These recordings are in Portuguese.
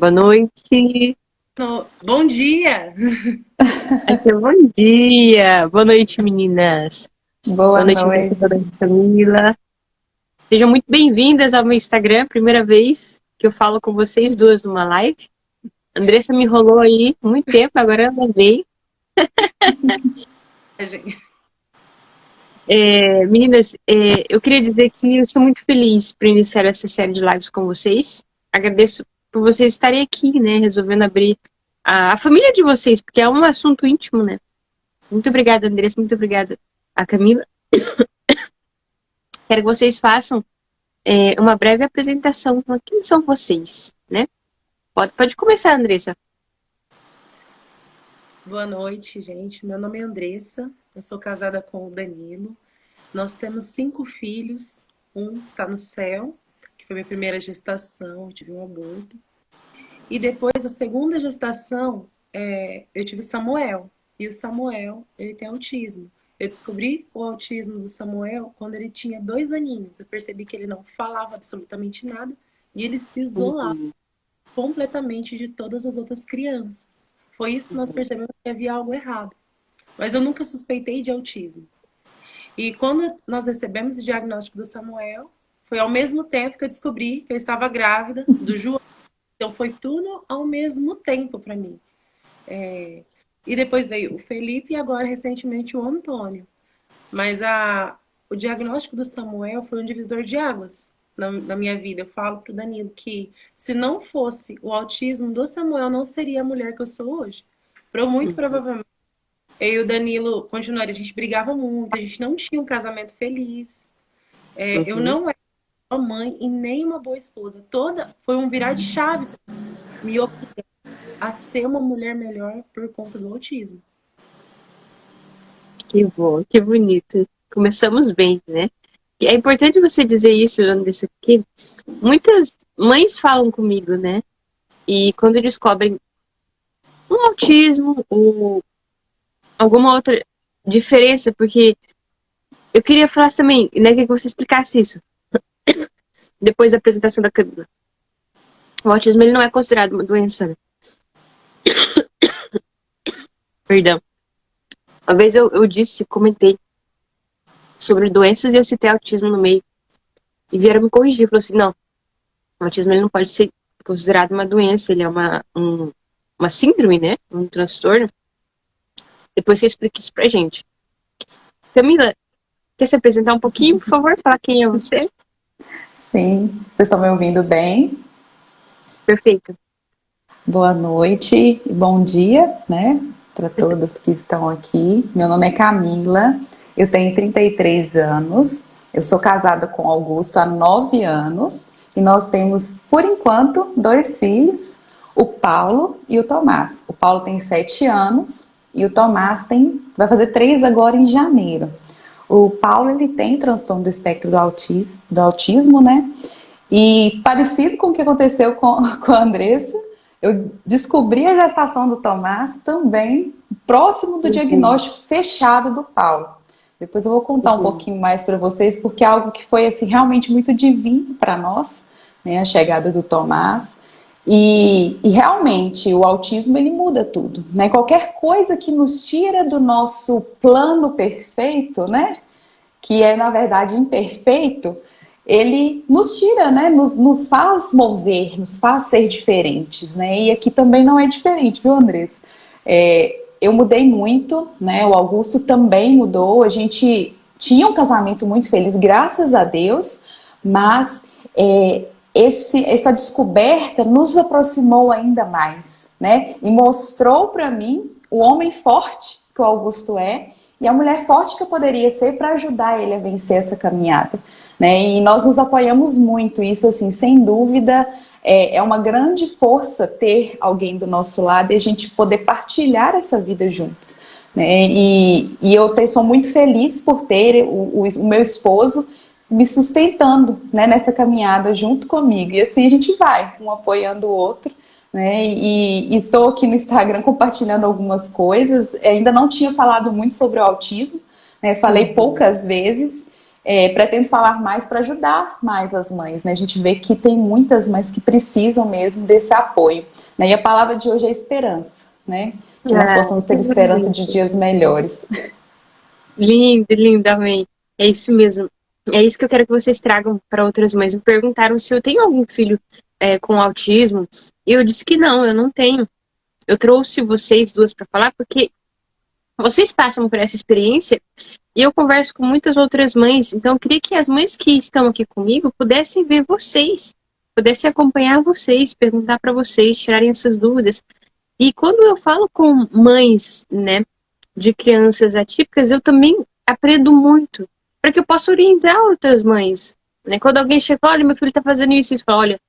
Boa noite. Bom dia! Aqui é bom dia. Boa noite, meninas. Boa Boa noite, Andressa. Boa noite. noite, Camila. Sejam muito bem-vindas ao meu Instagram. Primeira vez que eu falo com vocês duas numa live. A Andressa me enrolou aí muito tempo, agora ela veio. Meninas, eu queria dizer que eu estou muito feliz por iniciar essa série de lives com vocês. Agradeço por vocês estarem aqui, né, resolvendo abrir a família de vocês, porque é um assunto íntimo, né? Muito obrigada, Andressa. Muito obrigada a Camila. Quero que vocês façam uma breve apresentação. Quem são vocês, né? Pode começar, Andressa. Boa noite, gente. Meu nome é Andressa, eu sou casada com o Danilo. Nós temos 5 filhos, um está no céu, que foi minha primeira gestação, eu tive um aborto. E depois, a segunda gestação, eu tive Samuel. E o Samuel, ele tem autismo. Eu descobri o autismo do Samuel quando ele tinha 2 aninhos. Eu percebi que ele não falava absolutamente nada e ele se isolava completamente de todas as outras crianças. Foi isso que nós percebemos que havia algo errado. Mas eu nunca suspeitei de autismo. E quando nós recebemos o diagnóstico do Samuel, foi ao mesmo tempo que eu descobri que eu estava grávida do João. Então foi tudo ao mesmo tempo para mim. E depois veio o Felipe e agora recentemente o Antônio. Mas o diagnóstico do Samuel foi um divisor de águas na minha vida. Eu falo pro Danilo que se não fosse o autismo do Samuel, não seria a mulher que eu sou hoje. Muito provavelmente, eu e o Danilo continuaria, a gente brigava muito, a gente não tinha um casamento feliz. Eu não era uma mãe e nem uma boa esposa. Foi um virar de chave me obrigar a ser uma mulher melhor por conta do autismo. Que bom, que bonito. Começamos bem, né? E é importante você dizer isso, Andressa, porque muitas mães falam comigo, né? E quando descobrem um autismo ou alguma outra diferença, porque eu queria falar também, né, que você explicasse isso depois da apresentação da Camila. O autismo ele não é considerado uma doença, né? Perdão. Uma vez eu comentei sobre doenças e eu citei autismo no meio. E vieram me corrigir, falou assim, não, o autismo ele não pode ser considerado uma doença, ele é uma síndrome, né? Um transtorno. Depois você explica isso pra gente. Camila, quer se apresentar um pouquinho, por favor? Falar quem é você? Sim, vocês estão me ouvindo bem? Perfeito. Boa noite e bom dia, né? Para todas que estão aqui. Meu nome é Camila, eu tenho 33 anos, eu sou casada com Augusto há 9 anos e nós temos, por enquanto, 2 filhos, o Paulo e o Tomás. O Paulo tem 7 anos e o Tomás vai fazer 3 agora em janeiro. O Paulo ele tem transtorno do espectro do autismo, né? E parecido com o que aconteceu com a Andressa, eu descobri a gestação do Tomás também próximo do diagnóstico fechado do Paulo. Depois eu vou contar um pouquinho mais para vocês, porque é algo que foi assim, realmente muito divino para nós, né? A chegada do Tomás. E realmente o autismo ele muda tudo, né? Qualquer coisa que nos tira do nosso plano perfeito, né? Que é na verdade imperfeito, ele nos tira, né? Nos faz mover, nos faz ser diferentes, né? E aqui também não é diferente, viu, Andressa? Eu mudei muito, né? O Augusto também mudou. A gente tinha um casamento muito feliz, graças a Deus, mas essa descoberta nos aproximou ainda mais, né? E mostrou para mim o homem forte que o Augusto é e a mulher forte que eu poderia ser para ajudar ele a vencer essa caminhada, né? E nós nos apoiamos muito, isso assim, sem dúvida, é uma grande força ter alguém do nosso lado e a gente poder partilhar essa vida juntos, né? E eu sou muito feliz por ter o meu esposo me sustentando, né, nessa caminhada junto comigo. E assim a gente vai, um apoiando o outro, né? E estou aqui no Instagram compartilhando algumas coisas. Ainda não tinha falado muito sobre o autismo, né? Falei poucas vezes. pretendo falar mais para ajudar mais as mães, né? A gente vê que tem muitas mães que precisam mesmo desse apoio, né? E a palavra de hoje é esperança, né? Que nós Ah, possamos que ter esperança de bonito. dias melhores. Lindo, lindo, amém. É isso mesmo. É isso que eu quero que vocês tragam para outras mães. Me perguntaram se eu tenho algum filho com autismo. E eu disse que não, eu não tenho. Eu trouxe vocês duas para falar porque vocês passam por essa experiência e eu converso com muitas outras mães. Então eu queria que as mães que estão aqui comigo pudessem ver vocês, pudessem acompanhar vocês, perguntar para vocês, tirarem essas dúvidas. E quando eu falo com mães, né, de crianças atípicas, eu também aprendo muito, para que eu possa orientar outras mães. Né? Quando alguém chega, olha, meu filho está fazendo isso, você fala, olha,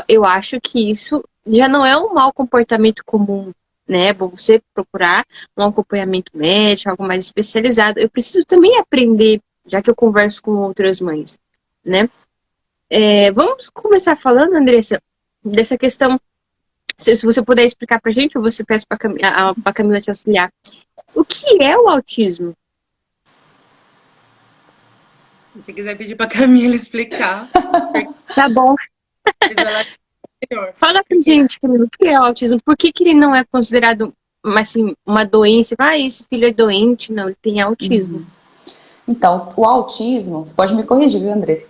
eu acho que isso já não é um mau comportamento comum, né? É bom você procurar um acompanhamento médico, algo mais especializado. Eu preciso também aprender, já que eu converso com outras mães, né? Vamos começar falando, Andressa, dessa questão. Se você puder explicar pra gente, ou você peça pra Camila te auxiliar. O que é o autismo? Se você quiser pedir para a Camila explicar, porque Tá bom. ela é melhor. Fala pra gente, Camila, o que é o autismo? Por que ele não é considerado assim, uma doença? Ah, esse filho é doente. Não, ele tem autismo. Então, o autismo, você pode me corrigir, viu, Andressa?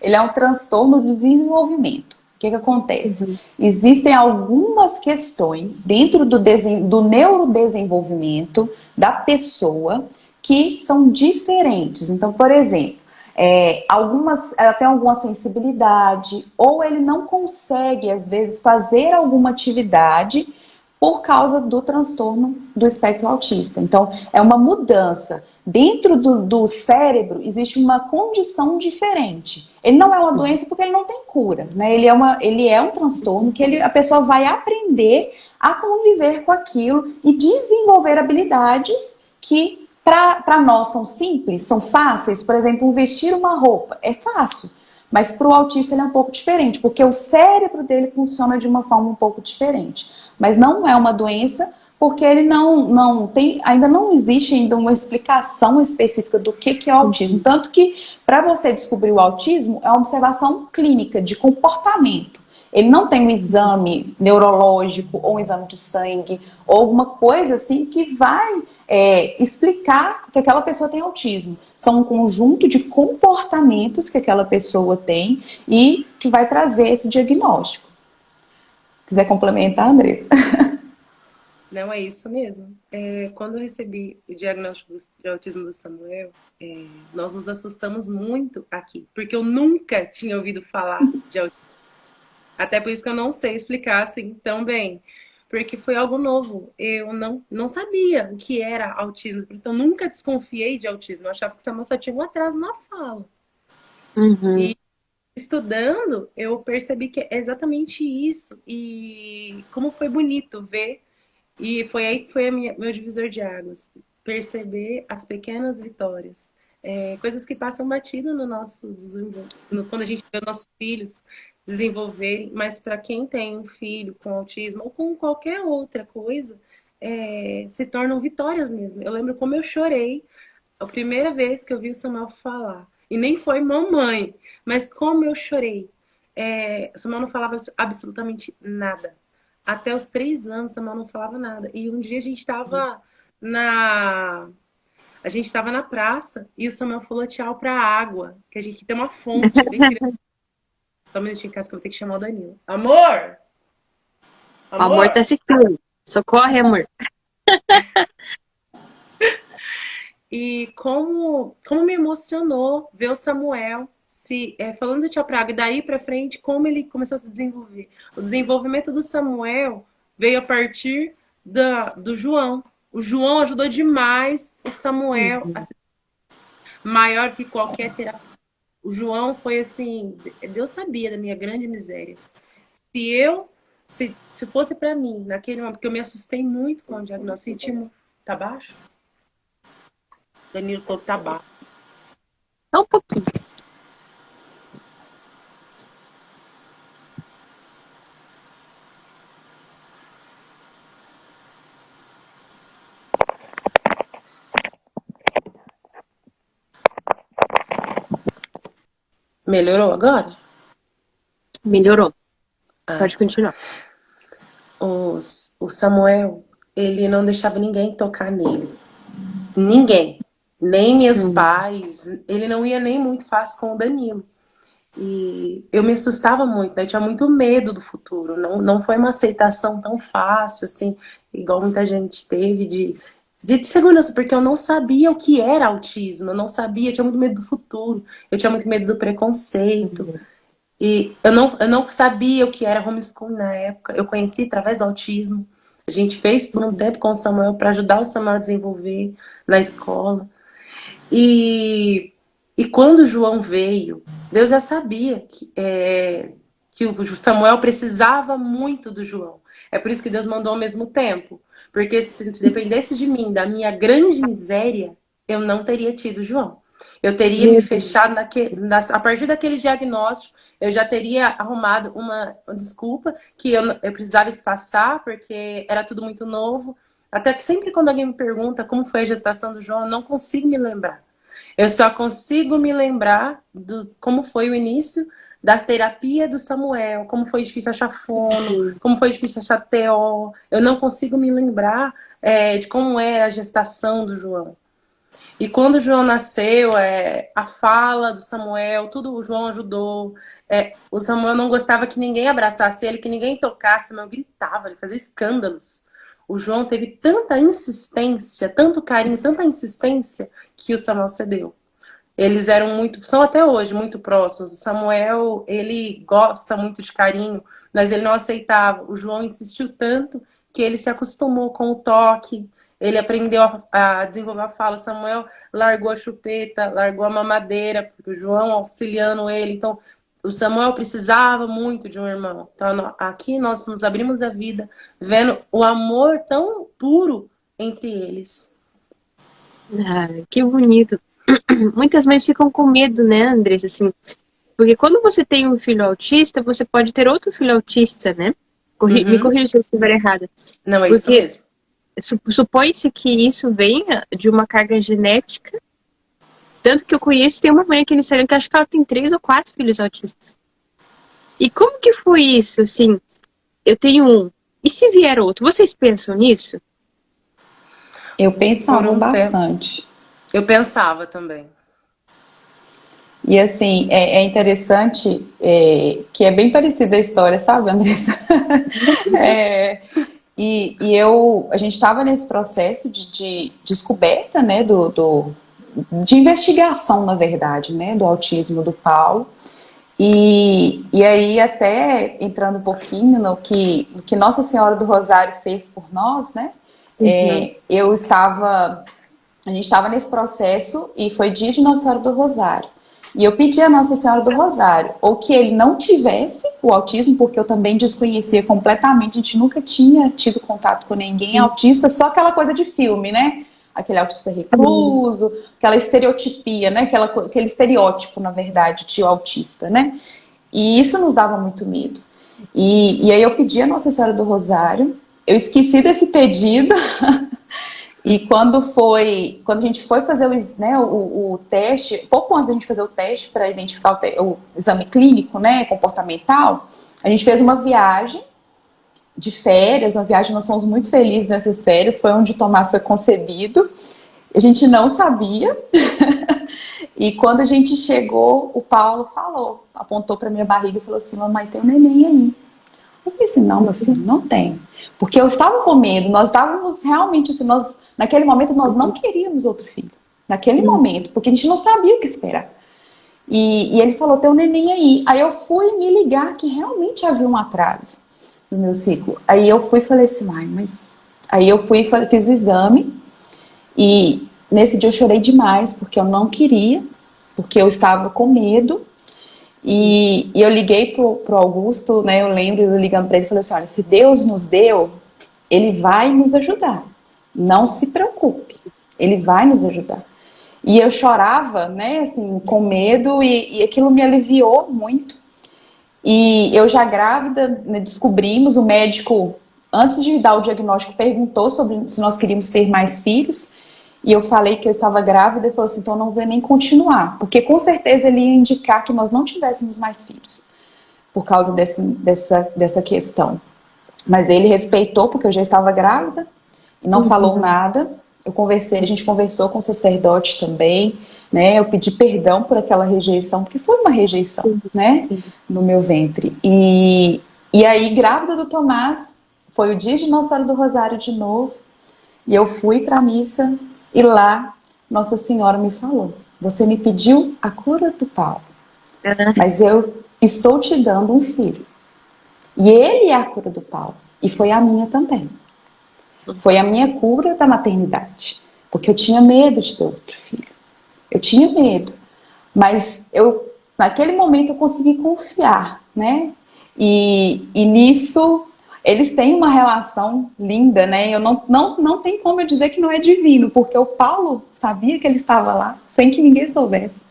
Ele é um transtorno do desenvolvimento. O que acontece? Uhum. Existem algumas questões dentro do neurodesenvolvimento da pessoa que são diferentes. Então, por exemplo, ela tem alguma sensibilidade, ou ele não consegue, às vezes, fazer alguma atividade por causa do transtorno do espectro autista. Então, é uma mudança. Dentro do cérebro existe uma condição diferente. Ele não é uma doença porque ele não tem cura, né? Ele é um transtorno que a pessoa vai aprender a conviver com aquilo e desenvolver habilidades que para nós são simples, são fáceis. Por exemplo, vestir uma roupa é fácil. Mas para o autista ele é um pouco diferente, porque o cérebro dele funciona de uma forma um pouco diferente. Mas não é uma doença, porque ele não tem, ainda não existe ainda uma explicação específica do que é o autismo. Tanto que para você descobrir o autismo é uma observação clínica de comportamento. Ele não tem um exame neurológico ou um exame de sangue ou alguma coisa assim que vai explicar que aquela pessoa tem autismo. São um conjunto de comportamentos que aquela pessoa tem e que vai trazer esse diagnóstico. Quiser complementar, Andressa? Não, é isso mesmo. Quando eu recebi o diagnóstico de autismo do Samuel, nós nos assustamos muito aqui, porque eu nunca tinha ouvido falar de autismo. Até por isso que eu não sei explicar assim tão bem, porque foi algo novo. Eu não sabia o que era autismo, então nunca desconfiei de autismo. Eu achava que essa moça tinha um atraso na fala. Uhum. E estudando, eu percebi que é exatamente isso. E como foi bonito ver. E foi aí que foi meu divisor de águas. Perceber as pequenas vitórias. Coisas que passam batido no nosso desenvolvimento, quando a gente vê nossos filhos desenvolverem, mas para quem tem um filho com autismo ou com qualquer outra coisa, se tornam vitórias mesmo. Eu lembro como eu chorei a primeira vez que eu vi o Samuel falar. E nem foi mamãe, mas como eu chorei. O Samuel não falava absolutamente nada. Até os 3 anos, Samuel não falava nada. E um dia a gente estava na... A gente estava na praça e o Samuel falou tchau pra água, que a gente tem uma fonte. Bem criança. Só um minutinho, Cássio, que eu vou ter que chamar o Danilo. Amor! O amor tá Amor! assistindo. Socorre, amor. E como me emocionou ver o Samuel falando tchau pra água. E daí pra frente, como ele começou a se desenvolver. O desenvolvimento do Samuel veio a partir do João. O João ajudou demais o Samuel a ser maior que qualquer terapia. O João foi assim, Deus sabia da minha grande miséria. Se fosse para mim, naquele momento, porque eu me assustei muito com o diagnóstico, senti tá baixo? Danilo falou que tá baixo. Só um pouquinho. Melhorou agora? Melhorou. Ah, Pode continuar. o Samuel, ele não deixava ninguém tocar nele. Ninguém. Nem meus Hum. pais. Ele não ia nem muito fácil com o Danilo. E eu me assustava muito, né? Eu tinha muito medo do futuro. Não foi uma aceitação tão fácil, assim, igual muita gente teve de segurança, porque eu não sabia o que era autismo. Eu não sabia, eu tinha muito medo do futuro. Eu tinha muito medo do preconceito. E eu não sabia o que era homeschooling na época. Eu conheci através do autismo. A gente fez por um tempo com o Samuel para ajudar o Samuel a desenvolver na escola. E, e quando o João veio, Deus já sabia que o Samuel precisava muito do João. É por isso que Deus mandou ao mesmo tempo. Porque se dependesse de mim, da minha grande miséria, eu não teria tido João. Eu teria me Meu Deus. fechado a partir daquele diagnóstico, eu já teria arrumado uma desculpa que eu precisava espaçar, porque era tudo muito novo. Até que sempre quando alguém me pergunta como foi a gestação do João, eu não consigo me lembrar. Eu só consigo me lembrar como foi o início da terapia do Samuel, como foi difícil achar fono, como foi difícil achar TO. Eu não consigo me lembrar de como era a gestação do João. E quando o João nasceu, a fala do Samuel, tudo o João ajudou. O Samuel não gostava que ninguém abraçasse ele, que ninguém tocasse, mas eu gritava, ele fazia escândalos. O João teve tanta insistência, tanto carinho, tanta insistência, que o Samuel cedeu. Eles eram são até hoje muito próximos. O Samuel, ele gosta muito de carinho, mas ele não aceitava. O João insistiu tanto que ele se acostumou com o toque. Ele aprendeu a desenvolver a fala. O Samuel largou a chupeta, largou a mamadeira, porque o João auxiliando ele. Então, o Samuel precisava muito de um irmão. Então, aqui nós nos abrimos a vida vendo o amor tão puro entre eles. Ah, que bonito. Muitas mães ficam com medo, né, Andressa, assim, porque quando você tem um filho autista, você pode ter outro filho autista, né? Me Uhum. corrija se eu estiver errada. Não, é isso Porque mesmo. supõe-se que isso venha de uma carga genética. Tanto que eu conheço, tem uma mãe aqui no Instagram que acho que ela tem 3 ou 4 filhos autistas. E como que foi isso, assim? Eu tenho um. E se vier outro? Vocês pensam nisso? Eu Por pensava um tempo. bastante. Eu pensava também. E assim, é interessante que é bem parecida a história, sabe, Andressa? É, a gente estava nesse processo de descoberta, né, de investigação, na verdade, né, do autismo do Paulo. E aí, até entrando um pouquinho no que Nossa Senhora do Rosário fez por nós, né? Uhum. A gente estava nesse processo e foi dia de Nossa Senhora do Rosário. E eu pedi a Nossa Senhora do Rosário, ou que ele não tivesse o autismo, porque eu também desconhecia completamente, a gente nunca tinha tido contato com ninguém autista, só aquela coisa de filme, né? Aquele autista recluso, aquela estereotipia, né? Aquele estereótipo, na verdade, de autista, né? E isso nos dava muito medo. E aí eu pedi a Nossa Senhora do Rosário, eu esqueci desse pedido. E quando a gente foi fazer o teste, pouco antes da gente fazer o teste para identificar o exame clínico, né, comportamental, a gente fez uma viagem de férias, uma viagem, nós fomos muito felizes nessas férias, foi onde o Tomás foi concebido. A gente não sabia. E quando a gente chegou, o Paulo apontou para minha barriga e falou assim: mamãe, tem um neném aí. Eu falei assim: não, meu filho, não tem. Porque eu estava com medo, nós estávamos realmente assim, naquele momento nós não queríamos outro filho. Naquele momento, porque a gente não sabia o que esperar. E ele falou: tem um neném aí. Aí eu fui me ligar que realmente havia um atraso no meu ciclo. Aí eu fui e falei assim: mãe, mas. Aí eu fui e fiz o exame. E nesse dia eu chorei demais, porque eu não queria, porque eu estava com medo. E eu liguei pro Augusto, né? Eu lembro eu ligando para ele e falei assim: olha, se Deus nos deu, Ele vai nos ajudar. Não se preocupe, Ele vai nos ajudar. E eu chorava, né? Assim, com medo e aquilo me aliviou muito. E eu já grávida, né, descobrimos, o médico, antes de dar o diagnóstico, perguntou sobre se nós queríamos ter mais filhos. E eu falei que eu estava grávida e falou assim, então não vou nem continuar. Porque com certeza ele ia indicar que nós não tivéssemos mais filhos. Por causa dessa questão. Mas ele respeitou, porque eu já estava grávida. E não falou nada. A gente conversou com o sacerdote também, né? Eu pedi perdão por aquela rejeição, porque foi uma rejeição, né? No meu ventre. E aí, grávida do Tomás, foi o dia de Nossa Senhora do Rosário de novo. E eu fui para a missa e lá Nossa Senhora me falou: você me pediu a cura do Paulo, mas eu estou te dando um filho. E ele é a cura do Paulo. E foi a minha também. Foi a minha cura da maternidade. Porque eu tinha medo de ter outro filho. Eu tinha medo. Mas naquele momento eu consegui confiar, né? E nisso eles têm uma relação linda, né? Eu não tem como eu dizer que não é divino, porque o Paulo sabia que ele estava lá, sem que ninguém soubesse.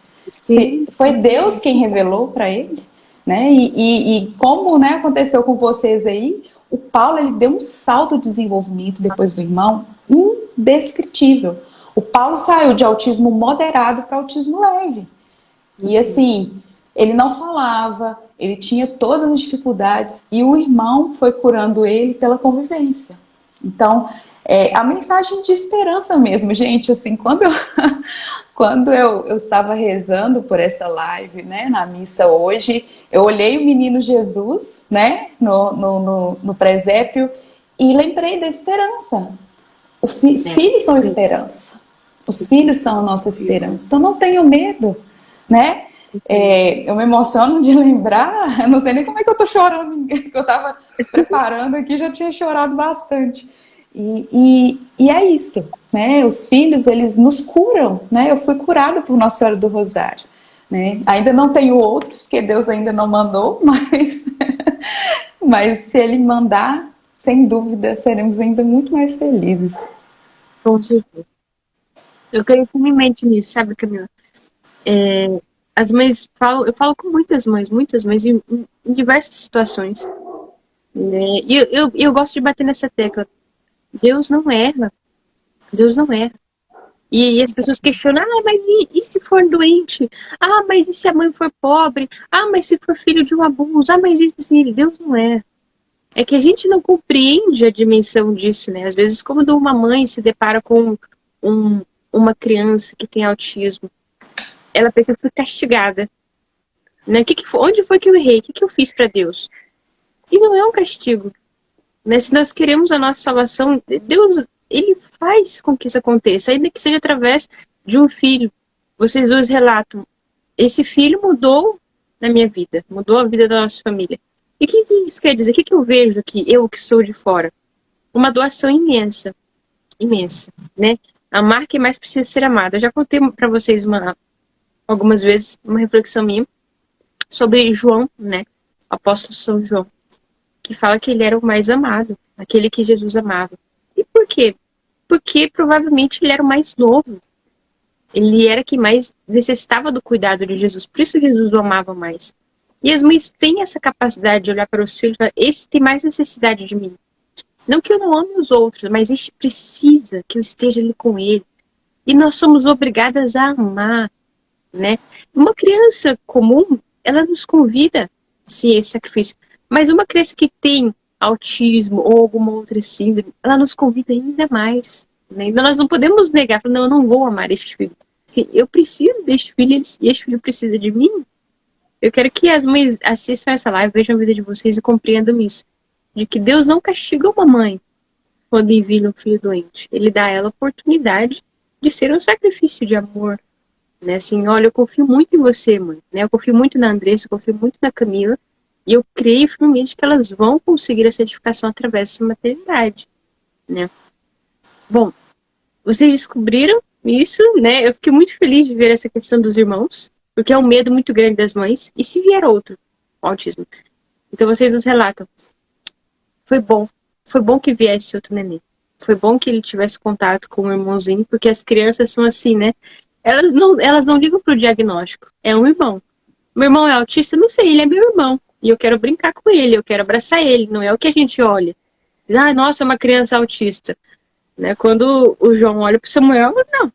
Foi Deus quem revelou para ele, né? E como, né, aconteceu com vocês aí, o Paulo ele deu um salto de desenvolvimento depois do irmão indescritível. O Paulo saiu de autismo moderado para autismo leve. E assim, ele não falava, ele tinha todas as dificuldades e o irmão foi curando ele pela convivência. Então, a mensagem de esperança mesmo, gente, assim, quando eu estava rezando por essa live, né, na missa hoje, eu olhei o menino Jesus, né, no presépio e lembrei da esperança. Os filhos são esperança. Os filhos são a nossa esperança. Então não tenho medo, né? Eu me emociono de lembrar, eu não sei nem como é que eu tô chorando, que eu tava preparando aqui, já tinha chorado bastante. E é isso, né? Os filhos, eles nos curam, né? Eu fui curada por Nossa Senhora do Rosário, né? Ainda não tenho outros, porque Deus ainda não mandou, mas se Ele mandar, sem dúvida, seremos ainda muito mais felizes. Com certeza. Eu creio firmemente nisso, sabe, Camila? As mães falam, eu falo com muitas mães em diversas situações. Né? E eu gosto de bater nessa tecla. Deus não erra. Deus não erra. E as pessoas questionam, mas e se for doente? Mas e se a mãe for pobre? Mas se for filho de um abuso? Mas isso, assim, Deus não erra. É que a gente não compreende a dimensão disso, né? Às vezes, quando uma mãe se depara com uma criança que tem autismo, ela pensa que foi castigada. Né? Onde foi que eu errei? O que eu fiz para Deus? E não é um castigo. Né? Se nós queremos a nossa salvação, Deus, Ele faz com que isso aconteça, ainda que seja através de um filho. Vocês dois relatam, esse filho mudou na minha vida, mudou a vida da nossa família. E o que isso quer dizer? O que eu vejo aqui, eu que sou de fora? Uma doação imensa, imensa, né? Amar quem mais precisa ser amado. Eu já contei para vocês algumas vezes uma reflexão minha sobre João, né? O apóstolo São João, que fala que ele era o mais amado, aquele que Jesus amava. E por quê? Porque provavelmente ele era o mais novo. Ele era quem mais necessitava do cuidado de Jesus. Por isso Jesus o amava mais. E as mães têm essa capacidade de olhar para os filhos e falar, esse tem mais necessidade de mim. Não que eu não ame os outros, mas este precisa que eu esteja ali com ele. E nós somos obrigadas a amar, né? Uma criança comum, ela nos convida, sim, esse sacrifício. Mas uma criança que tem autismo ou alguma outra síndrome, ela nos convida ainda mais. Né? Então nós não podemos negar, falar, não, eu não vou amar este filho. Sim, eu preciso deste filho e este filho precisa de mim. Eu quero que as mães assistam essa live, vejam a vida de vocês e compreendam isso. De que Deus não castiga uma mãe quando envia um filho doente. Ele dá a ela a oportunidade de ser um sacrifício de amor. Né? Assim, olha, eu confio muito em você, mãe. Né? Eu confio muito na Andressa, eu confio muito na Camila. E eu creio firmemente que elas vão conseguir essa edificação através dessa maternidade. Né? Bom, vocês descobriram isso, né? Eu fiquei muito feliz de ver essa questão dos irmãos, porque é um medo muito grande das mães. E se vier outro, o autismo? Então vocês nos relatam. Foi bom que viesse outro neném. Foi bom que ele tivesse contato com o irmãozinho, porque as crianças são assim, né? Elas não ligam pro diagnóstico. É um irmão. Meu irmão é autista? Não sei, ele é meu irmão. E eu quero brincar com ele, eu quero abraçar ele. Não é o que a gente olha. Nossa, é uma criança autista. né? Quando o João olha pro Samuel, não,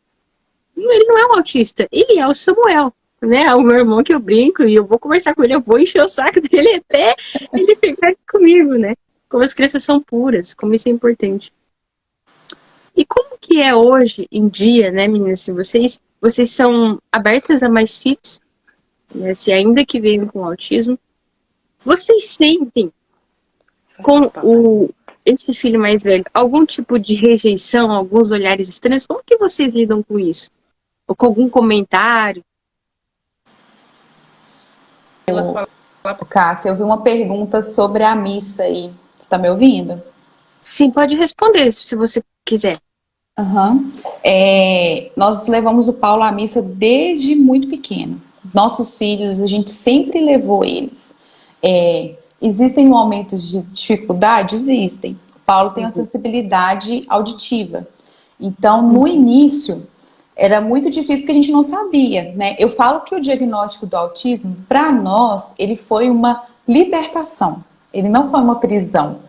ele não é um autista, ele é o Samuel, né? O meu irmão que eu brinco e eu vou conversar com ele, eu vou encher o saco dele até ele ficar comigo, né? Como as crianças são puras, como isso é importante. E como que é hoje em dia, né, meninas? Se vocês são abertas a mais filhos, né? Se ainda que vivem com autismo, vocês sentem com esse filho mais velho algum tipo de rejeição, alguns olhares estranhos? Como que vocês lidam com isso? Ou com algum comentário? Cássia, eu vi uma pergunta sobre a missa aí. Você está me ouvindo? Sim, pode responder se você quiser. Uhum. Nós levamos o Paulo à missa desde muito pequeno. Nossos filhos, a gente sempre levou eles. Existem momentos de dificuldade? Existem. O Paulo tem uma sensibilidade auditiva. Então, no início, era muito difícil porque a gente não sabia, né? Eu falo que o diagnóstico do autismo, para nós, ele foi uma libertação. Ele não foi uma prisão.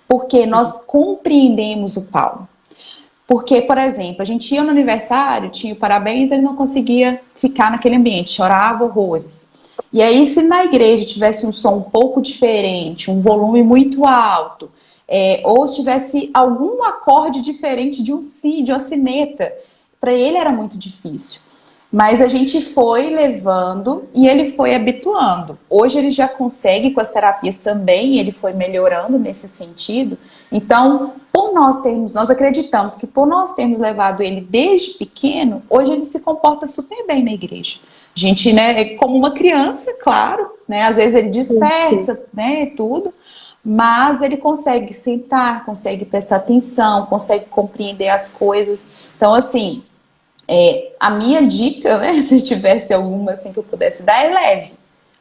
Porque nós compreendemos o Paulo. Porque, por exemplo, a gente ia no aniversário, tinha o parabéns, ele não conseguia ficar naquele ambiente, chorava horrores. E aí, se na igreja tivesse um som um pouco diferente, um volume muito alto, ou se tivesse algum acorde diferente de um si, de uma sineta, para ele era muito difícil. Mas a gente foi levando e ele foi habituando. Hoje ele já consegue com as terapias também, ele foi melhorando nesse sentido. Então, nós acreditamos que por nós termos levado ele desde pequeno, hoje ele se comporta super bem na igreja. A gente, né, é como uma criança, claro, né? Às vezes ele dispersa, né, tudo, mas ele consegue sentar, consegue prestar atenção, consegue compreender as coisas. Então, assim, a minha dica, né, se tivesse alguma assim que eu pudesse dar, é leve.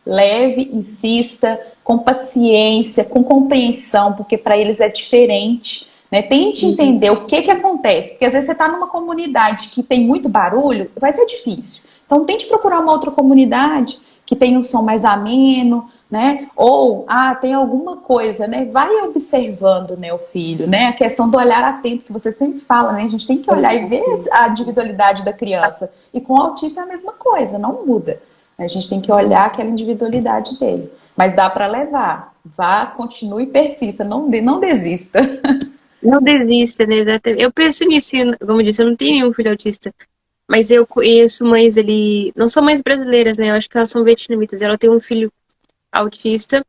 Leve, insista, com paciência, com compreensão, porque para eles é diferente. Né? Tente entender o que acontece, porque às vezes você está numa comunidade que tem muito barulho, vai ser difícil. Então tente procurar uma outra comunidade que tenha um som mais ameno, né? Ou, tem alguma coisa, né? Vai observando, né, o filho, né? A questão do olhar atento que você sempre fala, né? A gente tem que olhar e ver a individualidade da criança. E com o autista é a mesma coisa, não muda. A gente tem que olhar aquela individualidade dele. Mas dá para levar. Vá, continue e persista, não desista. Não desista, né? Eu penso nisso, como eu disse, eu não tenho nenhum filho autista. Mas eu conheço mães ali, não são mães brasileiras, né? Eu acho que elas são vietnamitas. Ela tem um filho autista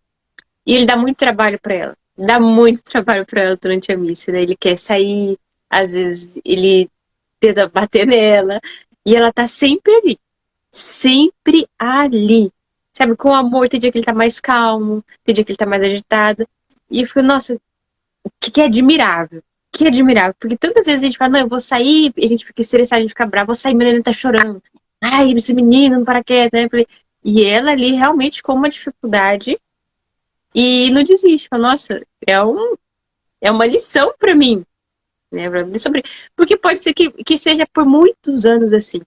e ele dá muito trabalho para ela. Dá muito trabalho para ela durante a missa, né? Ele quer sair, às vezes ele tenta bater nela e ela tá sempre ali. Sempre ali. Sabe, com amor, tem dia que ele tá mais calmo, tem dia que ele tá mais agitado. E eu fico, nossa, que admirável. Que admirável. Porque tantas vezes a gente fala, não, eu vou sair, e a gente fica estressado, a gente fica bravo, vou sair, menina tá chorando. Ai, esse menino, não para quieto, né? E ela ali realmente com uma dificuldade e não desiste. Fala, nossa, é uma lição para mim. Né? Porque pode ser que seja por muitos anos assim,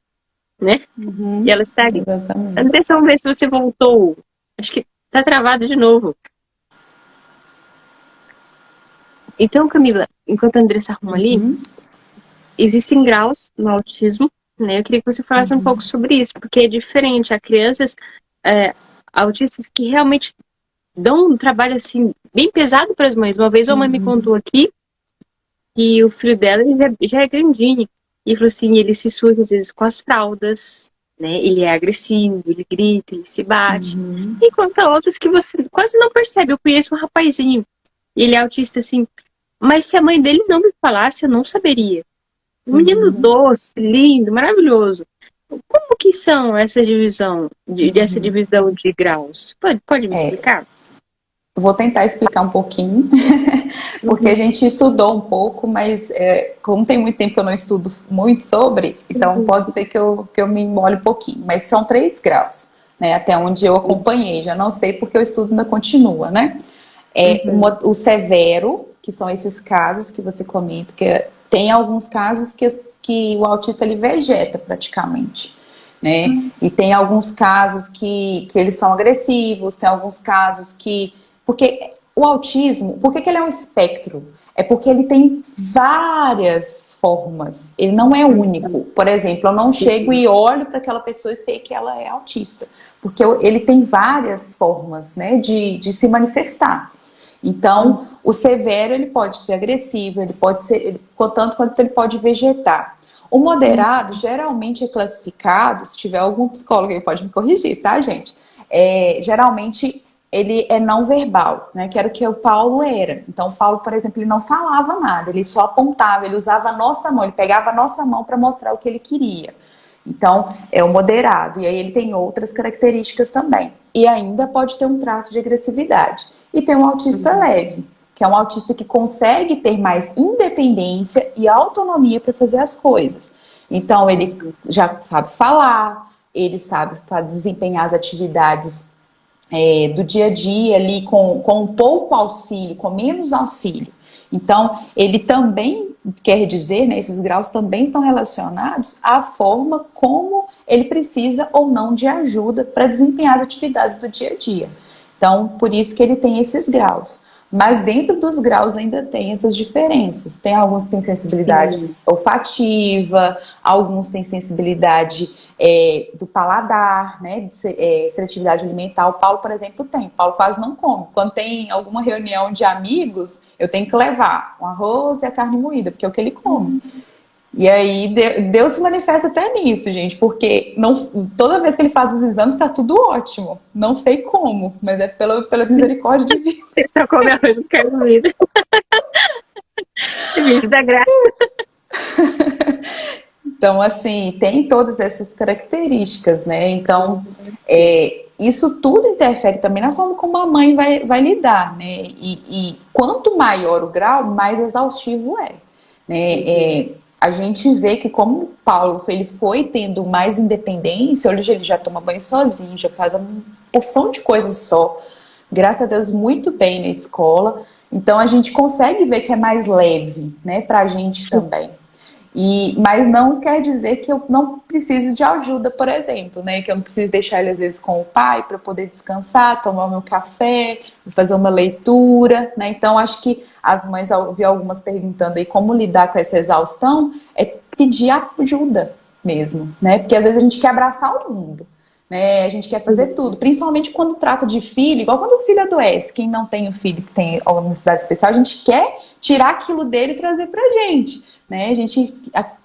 né? E ela está ali. Andressa, vamos ver se você voltou. Acho que tá travado de novo. Então, Camila, enquanto a Andressa arruma ali, existem graus no autismo, né? Eu queria que você falasse um pouco sobre isso, porque é diferente. Há crianças autistas que realmente dão um trabalho, assim, bem pesado para as mães. Uma vez uma mãe me contou aqui que o filho dela já é grandinho. E falou assim, ele se suja às vezes com as fraldas, né? Ele é agressivo, ele grita, ele se bate. Enquanto há outros que você quase não percebe. Eu conheço um rapazinho, ele é autista, assim, mas se a mãe dele não me falasse, eu não saberia. Um menino doce, lindo, maravilhoso. Como que são essa divisão, dessa divisão de graus? Pode me explicar? Eu vou tentar explicar um pouquinho, porque a gente estudou um pouco, mas como tem muito tempo que eu não estudo muito sobre, então pode ser que eu me embole um pouquinho. Mas são 3 graus, né, até onde eu acompanhei. Já não sei porque o estudo ainda continua, né? O severo, que são esses casos que você comenta, que tem alguns casos que o autista ele vegeta praticamente, né? E tem alguns casos que eles são agressivos, tem alguns casos que... Porque o autismo, por que ele é um espectro? É porque ele tem várias formas, ele não é único. Por exemplo, eu não chego e olho para aquela pessoa e sei que ela é autista, porque ele tem várias formas, né, de se manifestar. Então, o severo ele pode ser agressivo, ele pode ser, tanto quanto ele pode vegetar. O moderado geralmente é classificado, se tiver algum psicólogo, ele pode me corrigir, tá, gente? Geralmente ele é não verbal, né? Que era o que o Paulo era. Então, o Paulo, por exemplo, ele não falava nada, ele só apontava, ele usava a nossa mão, ele pegava a nossa mão para mostrar o que ele queria. Então, é o moderado. E aí ele tem outras características também. E ainda pode ter um traço de agressividade. E tem um autista leve, que é um autista que consegue ter mais independência e autonomia para fazer as coisas. Então, ele já sabe falar, ele sabe desempenhar as atividades do dia a dia ali com pouco auxílio, com menos auxílio. Então, ele também quer dizer, né, esses graus também estão relacionados à forma como ele precisa ou não de ajuda para desempenhar as atividades do dia a dia. Então, por isso que ele tem esses graus. Mas dentro dos graus ainda tem essas diferenças. Tem alguns que têm sensibilidade olfativa, alguns têm sensibilidade do paladar, né, seletividade alimentar. O Paulo, por exemplo, tem. O Paulo quase não come. Quando tem alguma reunião de amigos, eu tenho que levar o arroz e a carne moída, porque é o que ele come. E aí Deus se manifesta até nisso, gente, porque não, toda vez que ele faz os exames tá tudo ótimo. Não sei como, mas é pela misericórdia divina. Ele só come arroz com carne moída. Vídeo da graça. Então, assim, tem todas essas características, né? Então, isso tudo interfere também na forma como a mãe vai lidar, né? E quanto maior o grau, mais exaustivo é, né? A gente vê que como o Paulo ele foi tendo mais independência, hoje ele já toma banho sozinho, já faz uma porção de coisas só, graças a Deus muito bem na escola, então a gente consegue ver que é mais leve, né, pra gente também. Mas não quer dizer que eu não precise de ajuda, por exemplo, né? Que eu não preciso deixar ele às vezes com o pai para poder descansar, tomar o meu café, fazer uma leitura, né? Então acho que as mães, eu vi algumas perguntando aí como lidar com essa exaustão, é pedir ajuda mesmo, né? Porque às vezes a gente quer abraçar o mundo, né? A gente quer fazer tudo, principalmente quando trata de filho, igual quando o filho adoece. Quem não tem o filho que tem alguma necessidade especial, a gente quer tirar aquilo dele e trazer pra gente, né? A gente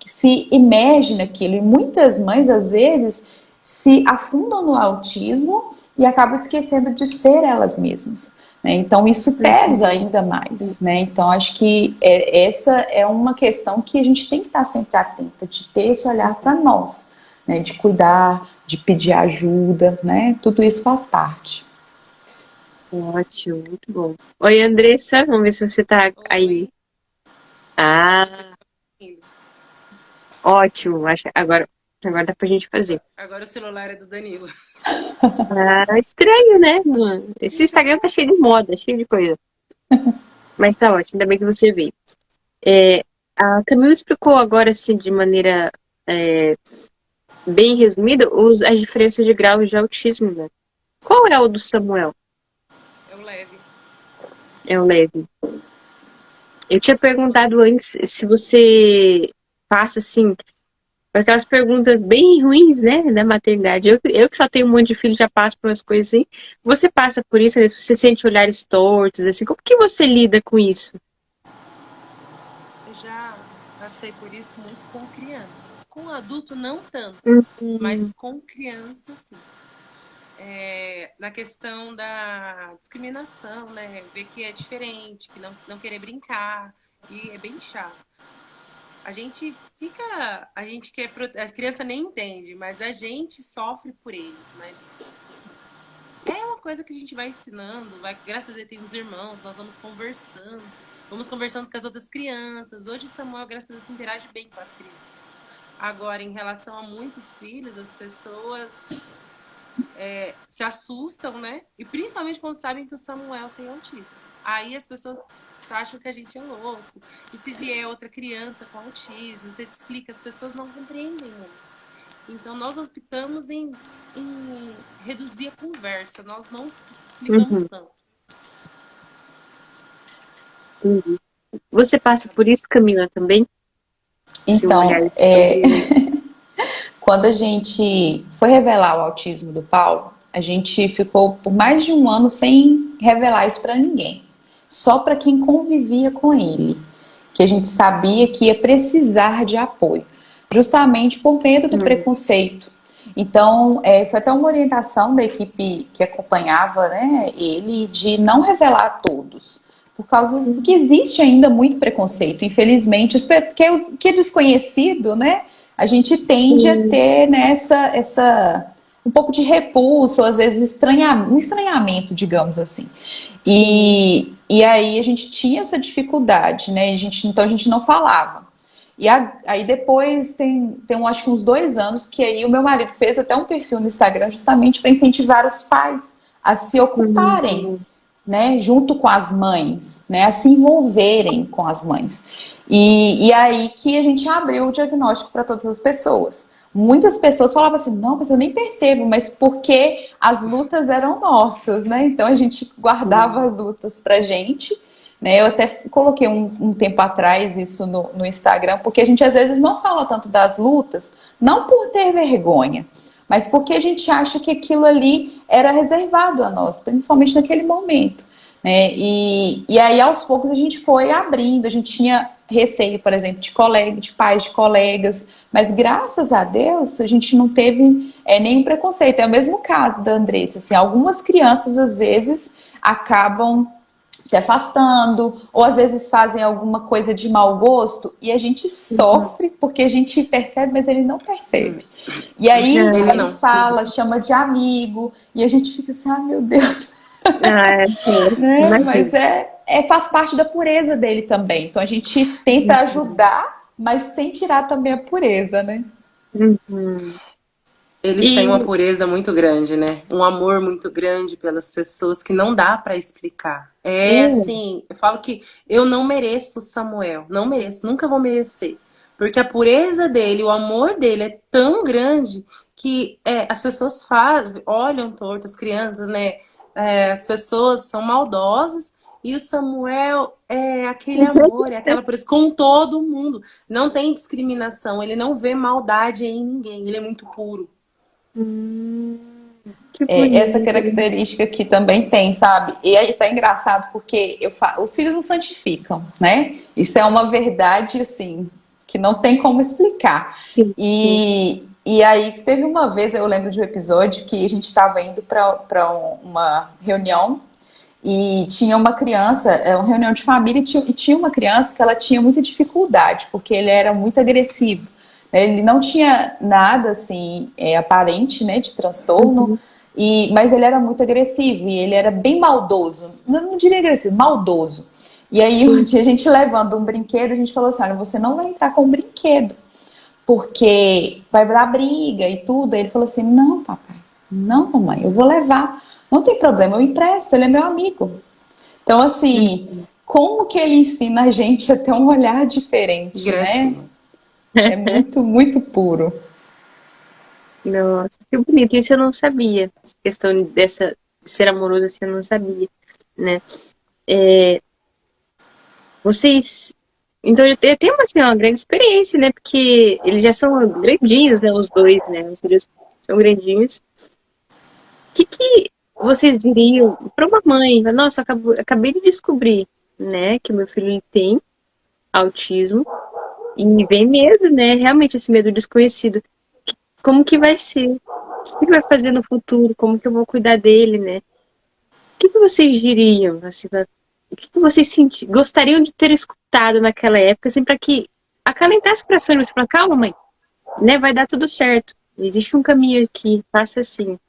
se imerge naquilo. E muitas mães, às vezes, se afundam no autismo e acabam esquecendo de ser elas mesmas, né? Então, isso pesa ainda mais, né? Então, acho que essa é uma questão que a gente tem que estar sempre atenta, de ter esse olhar para nós, né? De cuidar, de pedir ajuda, né? Tudo isso faz parte. Ótimo, muito bom. Oi, Andressa, vamos ver se você tá aí. Ah, ótimo. Agora dá pra gente fazer. Agora o celular é do Danilo. Ah, estranho, né? Esse Instagram tá cheio de moda, cheio de coisa. Mas tá ótimo, ainda bem que você veio. A Camila explicou agora, assim, de maneira bem resumida, as diferenças de graus de autismo, né? Qual é o do Samuel? É o leve. É o leve. Eu tinha perguntado antes se você passa, assim, por aquelas perguntas bem ruins, né, da maternidade. Eu que só tenho um monte de filho, já passo por umas coisas assim. Você passa por isso, né? Você sente olhares tortos, assim. Como que você lida com isso? Eu já passei por isso muito com criança. Com adulto, não tanto, mas Uhum. com criança, sim. Na questão da discriminação, né? Ver que é diferente, que não querer brincar, e é bem chato. A gente fica, a gente quer, a criança nem entende, mas a gente sofre por eles, mas é uma coisa que a gente vai ensinando, graças a Deus tem os irmãos, nós vamos conversando com as outras crianças. Hoje o Samuel, graças a Deus, se interage bem com as crianças. Agora, em relação a muitos filhos, as pessoas se assustam, né? E principalmente quando sabem que o Samuel tem autismo. Aí as pessoas acham que a gente é louco. E se vier outra criança com autismo, você te explica, as pessoas não compreendem muito. Então, nós optamos em reduzir a conversa, nós não explicamos Uhum. tanto. Entendi. Você passa por isso, Camila, também? Se um olhar Então, quando a gente foi revelar o autismo do Paulo, a gente ficou por mais de um ano sem revelar isso para ninguém, só para quem convivia com ele, que a gente sabia que ia precisar de apoio, justamente por medo do preconceito. Então, foi até uma orientação da equipe que acompanhava, né, ele, de não revelar a todos, por causa que existe ainda muito preconceito, infelizmente, porque o que é desconhecido, né, a gente tende a Sim. ter nessa um pouco de repulso, às vezes um estranhamento, digamos assim. E aí a gente tinha essa dificuldade, né? Então a gente não falava. Aí depois acho que uns 2 anos que aí o meu marido fez até um perfil no Instagram justamente para incentivar os pais a se ocuparem, Uhum. né, junto com as mães, né, a se envolverem com as mães. E aí que a gente abriu o diagnóstico para todas as pessoas. Muitas pessoas falavam assim, não, mas eu nem percebo, mas porque as lutas eram nossas, né? Então a gente guardava as lutas pra gente, né? Eu até coloquei um tempo atrás isso no Instagram, porque a gente às vezes não fala tanto das lutas, não por ter vergonha, mas porque a gente acha que aquilo ali era reservado a nós, principalmente naquele momento, né? E aí aos poucos a gente foi abrindo, a gente tinha receio, por exemplo, de pais de colegas, mas graças a Deus a gente não teve nenhum preconceito. É o mesmo caso da Andressa, assim, algumas crianças às vezes acabam se afastando, ou às vezes fazem alguma coisa de mau gosto e a gente Uhum. sofre porque a gente percebe, mas ele não percebe. E aí Ele ele não. fala, chama de amigo, e a gente fica assim, ah, meu Deus, Ah, sim, né? Mas imagino. faz parte da pureza dele também. Então a gente tenta ajudar, mas sem tirar também a pureza, né? Uhum. Eles têm uma E pureza muito grande, né? Um amor muito grande pelas pessoas que não dá pra explicar. É é, assim, eu falo que eu não mereço o Samuel, não mereço, nunca vou merecer. Porque a pureza dele, o amor dele é tão grande que as pessoas olham torto, as crianças, né? As pessoas são maldosas e o Samuel é aquele amor, é aquela pureza com todo mundo. Não tem discriminação, ele não vê maldade em ninguém, ele é muito puro. hum, que Essa bonito. característica que também tem, sabe? E aí tá engraçado porque os filhos não santificam, né? Isso é uma verdade, assim, que não tem como explicar. Sim, sim. E aí teve uma vez, eu lembro de um episódio que a gente estava indo para uma reunião e tinha uma criança, uma reunião de família, e tinha uma criança que ela tinha muita dificuldade, porque ele era muito agressivo. Ele não tinha nada assim aparente, né, de transtorno, Uhum. mas ele era muito agressivo e ele era bem maldoso. Não diria agressivo, maldoso. E aí um Sim. dia a gente levando um brinquedo, a gente falou assim, olha, você não vai entrar com o brinquedo, porque vai dar briga e tudo. Aí ele falou assim, não, papai, não, mamãe, eu vou levar. Não tem problema, eu empresto, ele é meu amigo. Então, assim, Uhum. como que ele ensina a gente a ter um olhar Que diferente, né? gracinha. É muito, muito puro. Nossa, que bonito. Isso eu não sabia. Essa questão de ser amoroso assim, eu não sabia, né? Vocês. Então, eu tenho assim, uma grande experiência, né? Porque eles já são grandinhos, né? Os dois, né? Os filhos são grandinhos. Que vocês diriam para uma mãe? Nossa, acabei de descobrir, né? Que o meu filho ele tem autismo. E vem medo, né? Realmente esse medo desconhecido. Como que vai ser? O que ele vai fazer no futuro? Como que eu vou cuidar dele, né? O que vocês diriam? Assim, o que vocês gostariam de ter escutado naquela época, assim, para que acalentasse o coração de você falar, calma, mãe, né? Vai dar tudo certo. Existe um caminho aqui, faça assim.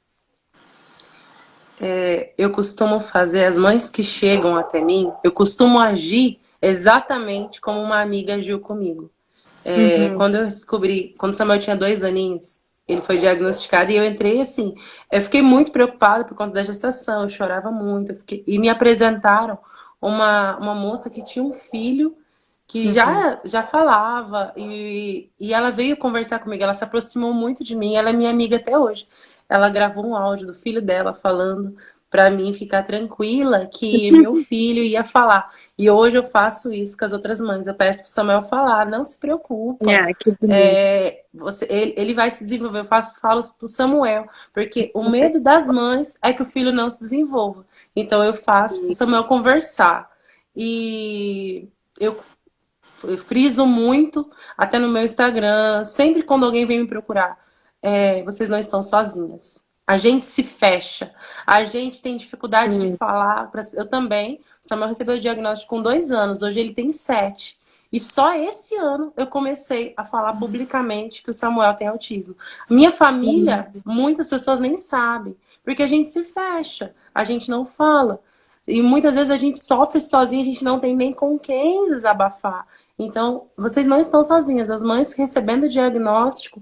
Eu costumo fazer, as mães que chegam até mim, eu costumo agir exatamente como uma amiga agiu comigo. Uhum. Quando eu descobri, quando o Samuel tinha 2 aninhos, ele foi diagnosticado e eu entrei assim. Eu fiquei muito preocupada por conta da gestação, eu chorava muito. E me apresentaram uma moça que tinha um filho que Uhum. já falava e ela veio conversar comigo, ela se aproximou muito de mim, ela é minha amiga até hoje. Ela gravou um áudio do filho dela falando para mim ficar tranquila que meu filho ia falar. E hoje eu faço isso com as outras mães. Eu peço para o Samuel falar, não se preocupa. Ah, que bonito. Ele vai se desenvolver. Falo para o Samuel, porque o medo das mães é que o filho não se desenvolva. Então eu faço para o Samuel conversar. E eu friso muito, até no meu Instagram, sempre quando alguém vem me procurar, vocês não estão sozinhas. A gente se fecha, a gente tem dificuldade de falar. Eu também. O Samuel recebeu o diagnóstico com 2 anos, hoje ele tem 7. E só esse ano eu comecei a falar publicamente que o Samuel tem autismo. Minha família, muitas pessoas nem sabem, porque a gente se fecha, a gente não fala. E muitas vezes a gente sofre sozinha, a gente não tem nem com quem desabafar. Então, vocês não estão sozinhas. As mães recebendo o diagnóstico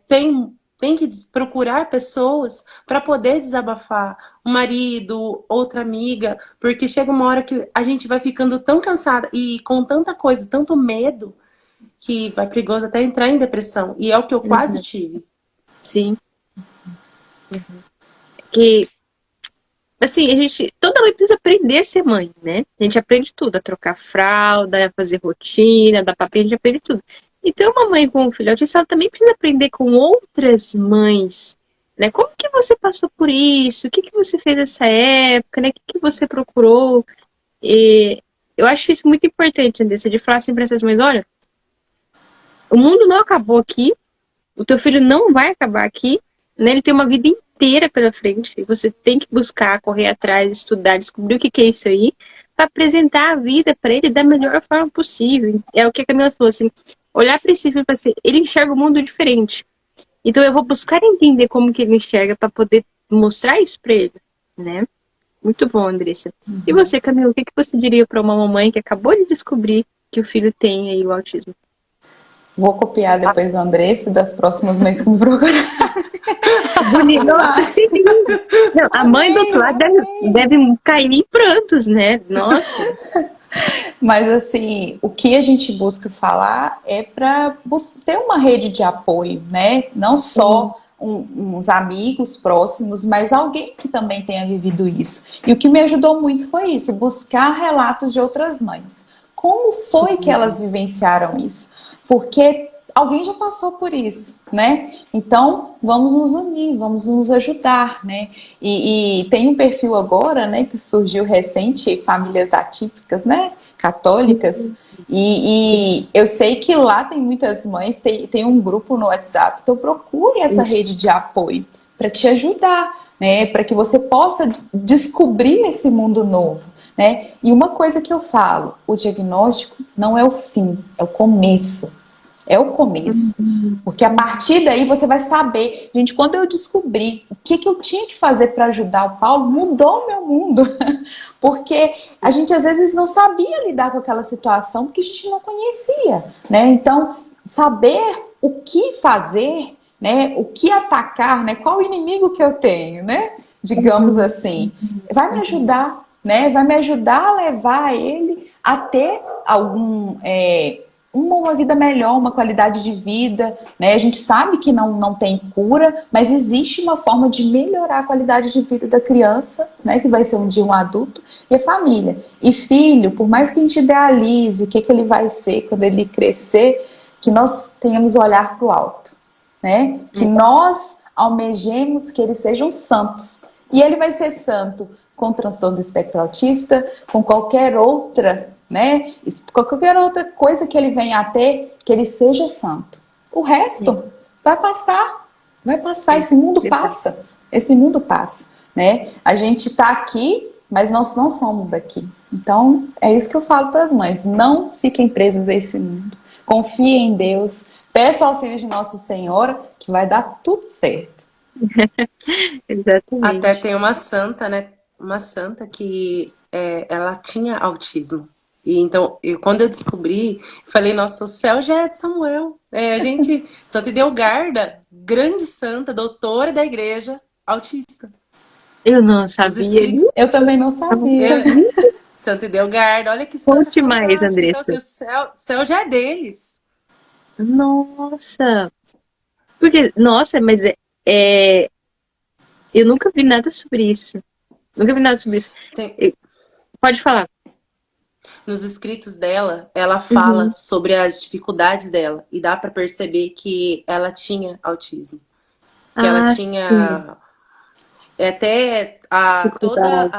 têm que procurar pessoas para poder desabafar. Um marido, outra amiga, porque chega uma hora que a gente vai ficando tão cansada e com tanta coisa, tanto medo, que vai perigoso até entrar em depressão. E é o que eu quase tive. Sim. Que, assim, toda mãe precisa aprender a ser mãe, né? A gente aprende tudo, a trocar fralda, a fazer rotina, dar papel, a gente aprende tudo. Então, uma mãe com um filho autista, ela também precisa aprender com outras mães, né? Como que você passou por isso? O que que você fez nessa época, né? O que que você procurou? E eu acho isso muito importante, Andressa, de falar assim para essas mães, olha, o mundo não acabou aqui, o teu filho não vai acabar aqui, né? Ele tem uma vida inteira pela frente. E você tem que buscar, correr atrás, estudar, descobrir o que que é isso aí, para apresentar a vida para ele da melhor forma possível. É o que a Camila falou, assim, olhar para esse filho para ser, ele enxerga o mundo diferente. Então eu vou buscar entender como que ele enxerga para poder mostrar isso para ele, né? Muito bom, Andressa. E você, Camila, o que que você diria para uma mamãe que acabou de descobrir que o filho tem aí o autismo? Vou copiar depois a Andressa das próximas mães que me procurar. Bonito. Não, a mãe do outro lado deve cair em prantos, né? Nossa. Mas assim, o que a gente busca falar é para ter uma rede de apoio, né? Não só uns amigos próximos, mas alguém que também tenha vivido isso. E o que me ajudou muito foi isso, buscar relatos de outras mães. Como foi que elas vivenciaram isso? Porque alguém já passou por isso, né? Então, vamos nos unir, vamos nos ajudar, né? E tem um perfil agora, né, que surgiu recente, Famílias Atípicas, né? Católicas. E eu sei que lá tem muitas mães, tem um grupo no WhatsApp, então procure essa rede de apoio para te ajudar, né? Para que você possa descobrir esse mundo novo, né? E uma coisa que eu falo, o diagnóstico não é o fim, é o começo. É o começo. Porque a partir daí você vai saber. Gente, quando eu descobri o que eu tinha que fazer para ajudar o Paulo, mudou o meu mundo. Porque a gente às vezes não sabia lidar com aquela situação porque a gente não conhecia, né? Então, saber o que fazer, né? O que atacar, né? Qual o inimigo que eu tenho, né? Digamos assim, vai me ajudar, né? Vai me ajudar a levar ele a ter uma vida melhor, uma qualidade de vida, né? A gente sabe que não tem cura, mas existe uma forma de melhorar a qualidade de vida da criança, né? Que vai ser um dia um adulto, e a família. E filho, por mais que a gente idealize o que ele vai ser quando ele crescer, que nós tenhamos o olhar para o alto, né? Que nós almejemos que eles sejam santos. E ele vai ser santo com transtorno do espectro autista, com qualquer outra, né? Qualquer outra coisa que ele venha a ter, que ele seja santo. O resto vai passar, esse mundo passa, né? A gente está aqui, mas nós não somos daqui. Então, é isso que eu falo para as mães, não fiquem presas a esse mundo. Confiem em Deus, peça auxílio de Nossa Senhora, que vai dar tudo certo. Exatamente. Até tem uma santa, né? Uma santa que ela tinha autismo. E então, quando eu descobri, falei, nossa, o céu já é de Samuel. Santa Idelgarda, grande santa, doutora da igreja, autista. Eu não sabia. Eu também não sabia. Santa Idelgarda, olha que santa. Conte mais, Andressa. Então, assim, o céu já é deles. Nossa. Porque, nossa, mas Eu nunca vi nada sobre isso. Nunca vi nada sobre isso. Pode falar. Nos escritos dela, ela fala Uhum. sobre as dificuldades dela e dá para perceber que ela tinha autismo, que ela Ah, sim. tinha até Dificuldade.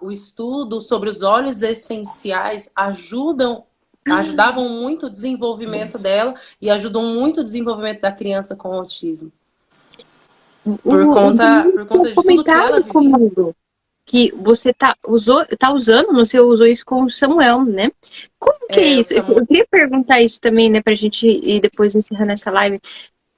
o estudo sobre os óleos essenciais ajudavam muito o desenvolvimento dela e ajudam muito o desenvolvimento da criança com autismo. O Danilo Por tinha conta de tudo que ela comentado vivia. comigo que você tá usando, você usou isso com o Samuel, né? Como que é É, o isso? Eu Samuel, queria perguntar isso também, né, pra gente ir depois encerrando essa live.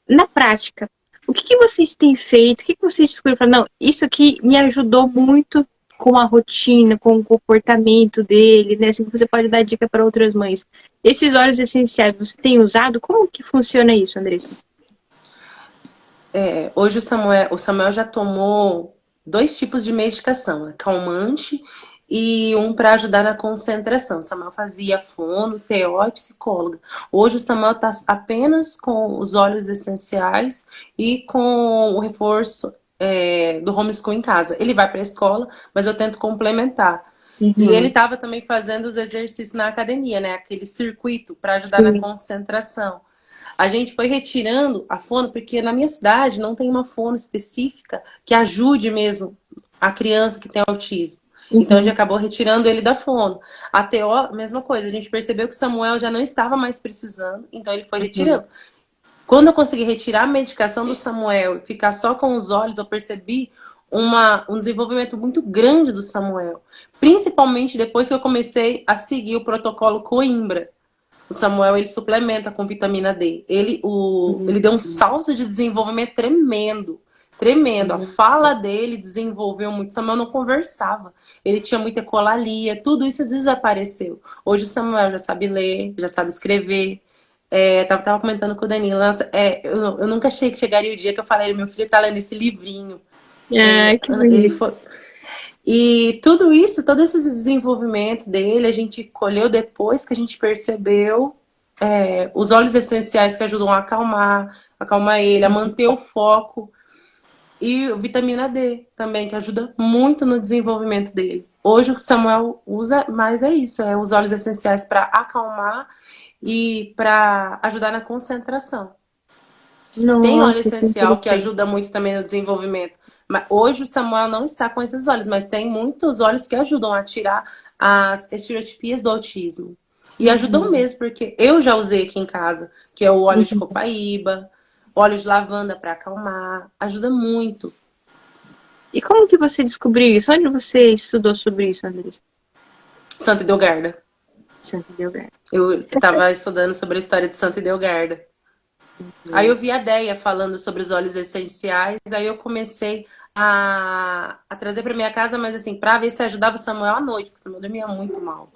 Na prática, o que que vocês têm feito? O que que vocês descobriram? Falaram, não, isso aqui me ajudou muito com a rotina, com o comportamento dele, né? Assim que você pode dar dica para outras mães. Esses óleos essenciais, você tem usado? Como que funciona isso, Andressa? hoje o Samuel já tomou 2 tipos de medicação, calmante e um para ajudar na concentração. O Samuel fazia fono, TO e psicóloga. Hoje o Samuel está apenas com os óleos essenciais e com o reforço do homeschool em casa. Ele vai para a escola, mas eu tento complementar. E ele Uhum. estava também fazendo os exercícios na academia, né? Aquele circuito para ajudar na Sim. concentração. A gente foi retirando a fono, porque na minha cidade não tem uma fono específica que ajude mesmo a criança que tem autismo. Então a gente Uhum. acabou retirando ele da fono. A TO, mesma coisa. A gente percebeu que o Samuel já não estava mais precisando, então ele foi Uhum. retirando. Quando eu consegui retirar a medicação do Samuel e ficar só com os olhos, eu percebi um desenvolvimento muito grande do Samuel. Principalmente depois que eu comecei a seguir o protocolo Coimbra. O Samuel, ele suplementa com vitamina D. Ele deu um salto de desenvolvimento tremendo. Tremendo. A fala dele desenvolveu muito. O Samuel não conversava. Ele tinha muita ecolalia. Tudo isso desapareceu. Hoje o Samuel já sabe ler, já sabe escrever. Tava comentando com o Danilo. Nossa, eu nunca achei que chegaria o dia que eu falei, meu filho tá lendo esse livrinho. Ah, que Ele bonito. foi, e tudo isso, todo esse desenvolvimento dele, a gente colheu depois que a gente percebeu os óleos essenciais que ajudam a acalmar ele, a manter o foco. E vitamina D também, que ajuda muito no desenvolvimento dele. Hoje o que o Samuel usa mais é isso, os óleos essenciais para acalmar e para ajudar na concentração. Tem óleo Nossa, que essencial que interessante. ajuda muito também no desenvolvimento. Mas hoje o Samuel não está com esses óleos, mas tem muitos óleos que ajudam a tirar as estereotipias do autismo. E ajudam Uhum. mesmo, porque eu já usei aqui em casa, que é o óleo de Uhum. copaíba, óleo de lavanda para acalmar, ajuda muito. E como que você descobriu isso? Onde você estudou sobre isso, Andressa? Santa Idelgarda. Santa Delgado. Eu estava estudando sobre a história de Santa Idelgarda. Aí eu vi a Deia falando sobre os óleos essenciais, aí eu comecei a trazer para minha casa, mas assim, para ver se ajudava o Samuel à noite, porque o Samuel dormia muito mal.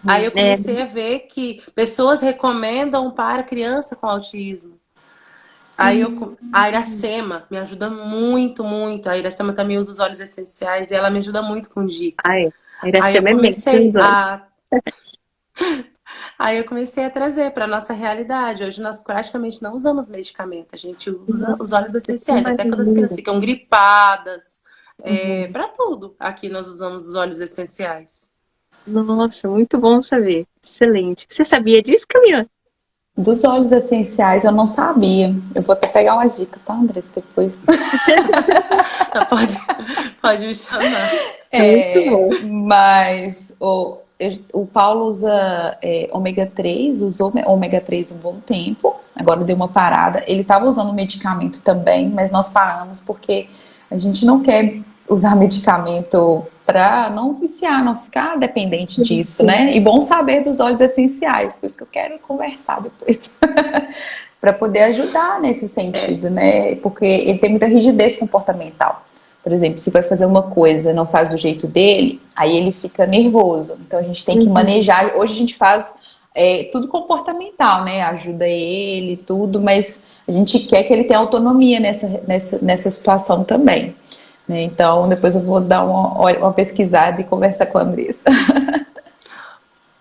Aí Uhum. eu comecei a ver que pessoas recomendam para criança com autismo. A Iracema me ajuda muito, muito. A Iracema também usa os óleos essenciais e ela me ajuda muito com dica. Ah, é. Aí eu Iracema é comecei mesmo. a Aí eu comecei a trazer para nossa realidade. Hoje nós praticamente não usamos medicamento, a gente usa os óleos Que essenciais, até quando as maravilha. crianças ficam gripadas, Uhum. para tudo. Aqui nós usamos os óleos essenciais. Nossa, muito bom saber. Excelente. Você sabia disso, Camila? Dos óleos essenciais eu não sabia. Eu vou até pegar umas dicas, tá, Andressa, depois. Pode me chamar. Muito bom. Mas o Paulo usa ômega 3, usou ômega 3 um bom tempo, agora deu uma parada. Ele estava usando medicamento também, mas nós paramos porque a gente não quer usar medicamento para não viciar, não ficar dependente Sim, disso, sim. né? E bom saber dos óleos essenciais, por isso que eu quero conversar depois. Para poder ajudar nesse sentido, né? Porque ele tem muita rigidez comportamental. Por exemplo, se vai fazer uma coisa e não faz do jeito dele, aí ele fica nervoso. Então a gente tem que Uhum. manejar. Hoje a gente faz tudo comportamental, né? Ajuda ele, tudo, mas a gente quer que ele tenha autonomia nessa situação também. Né? Então depois eu vou dar uma pesquisada e conversar com a Andressa.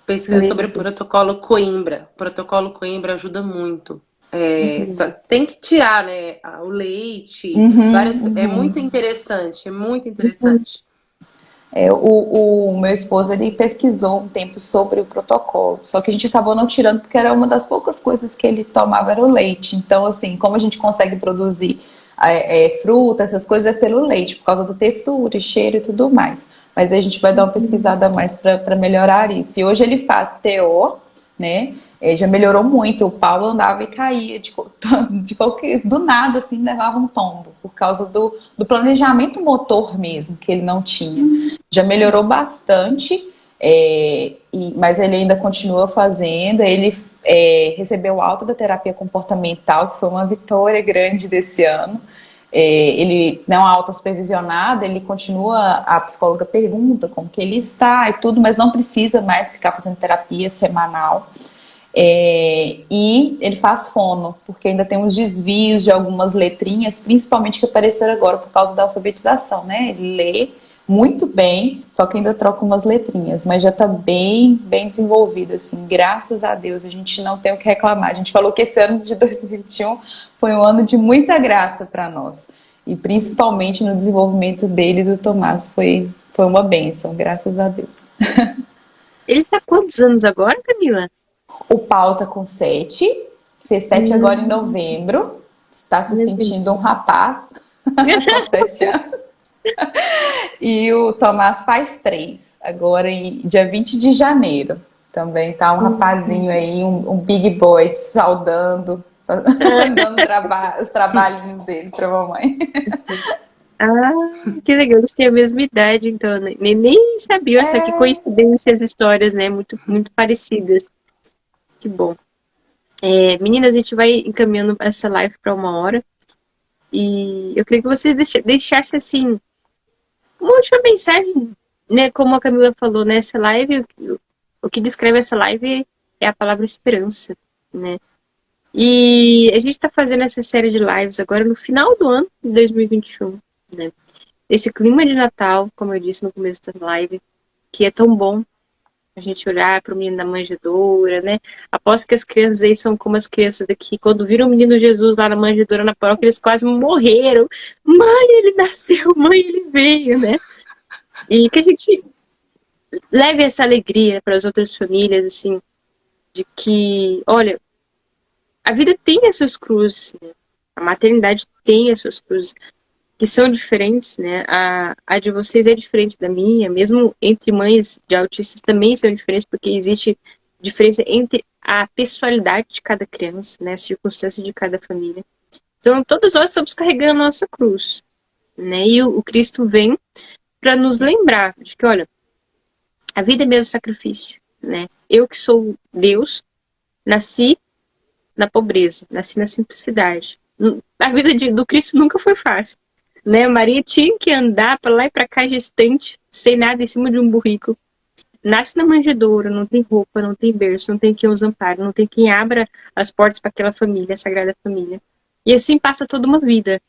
Pesquisa sobre o Legal. protocolo Coimbra. O protocolo Coimbra ajuda muito. Só tem que tirar, né, o leite, é muito interessante, é muito interessante. O meu esposo, ele pesquisou um tempo sobre o protocolo, só que a gente acabou não tirando porque era uma das poucas coisas que ele tomava era o leite. Então, assim, como a gente consegue produzir fruta, essas coisas é pelo leite, por causa da textura, cheiro e tudo mais. Mas aí a gente vai dar uma pesquisada a mais para melhorar isso. E hoje ele faz TO, né? Já melhorou muito. O Paulo andava e caía do nada, assim, levava um tombo, por causa do planejamento motor mesmo, que ele não tinha. Já melhorou bastante, mas ele ainda continua fazendo. Ele recebeu alta da terapia comportamental, que foi uma vitória grande desse ano. Ele não é alta supervisionada, ele continua, a psicóloga pergunta como que ele está e tudo, mas não precisa mais ficar fazendo terapia semanal. E ele faz fono, porque ainda tem uns desvios de algumas letrinhas, principalmente que apareceram agora por causa da alfabetização, né? Ele lê muito bem, só que ainda troca umas letrinhas, mas já está bem, bem desenvolvido, assim, graças a Deus, a gente não tem o que reclamar. A gente falou que esse ano de 2021 foi um ano de muita graça para nós, e principalmente no desenvolvimento dele e do Tomás, foi uma bênção, graças a Deus. Ele está há quantos anos agora, Camila? O Paulo tá com 7, fez 7 agora em novembro, está se sentindo um rapaz com 7 anos. E o Tomás faz 3, agora em dia 20 de janeiro. Também tá um rapazinho aí, um big boy, saudando, dando os trabalhinhos dele pra mamãe. Ah, que legal, eles têm a mesma idade, então, né? Nem sabia, olha só que coincidência as histórias, né? Muito, muito parecidas. Que bom. Meninas, a gente vai encaminhando essa live para 1 hora. E eu queria que vocês deixassem, assim, uma última mensagem, né? Como a Camila falou nessa live, o que descreve essa live é a palavra esperança, né? E a gente está fazendo essa série de lives agora no final do ano de 2021, né? Esse clima de Natal, como eu disse no começo da live, que é tão bom a gente olhar para o menino da manjedoura, né? Aposto que as crianças aí são como as crianças daqui. Quando viram o menino Jesus lá na manjedoura na paróquia, eles quase morreram. Mãe, ele nasceu, mãe, ele veio, né? E que a gente leve essa alegria para as outras famílias, assim, de que, olha, a vida tem as suas cruzes, né? A maternidade tem as suas cruzes, que são diferentes, né? A de vocês é diferente da minha, mesmo entre mães de autistas também são diferentes, porque existe diferença entre a pessoalidade de cada criança, né? A circunstância de cada família. Então, todos nós estamos carregando a nossa cruz, né? E o Cristo vem para nos lembrar de que, olha, a vida é mesmo sacrifício, né? Eu que sou Deus, nasci na pobreza, nasci na simplicidade. A vida do Cristo nunca foi fácil, né? Maria tinha que andar para lá e para cá gestante, sem nada, em cima de um burrico. Nasce na manjedoura, não tem roupa, não tem berço, não tem quem os ampare, não tem quem abra as portas para aquela família, a Sagrada Família. E assim passa toda uma vida,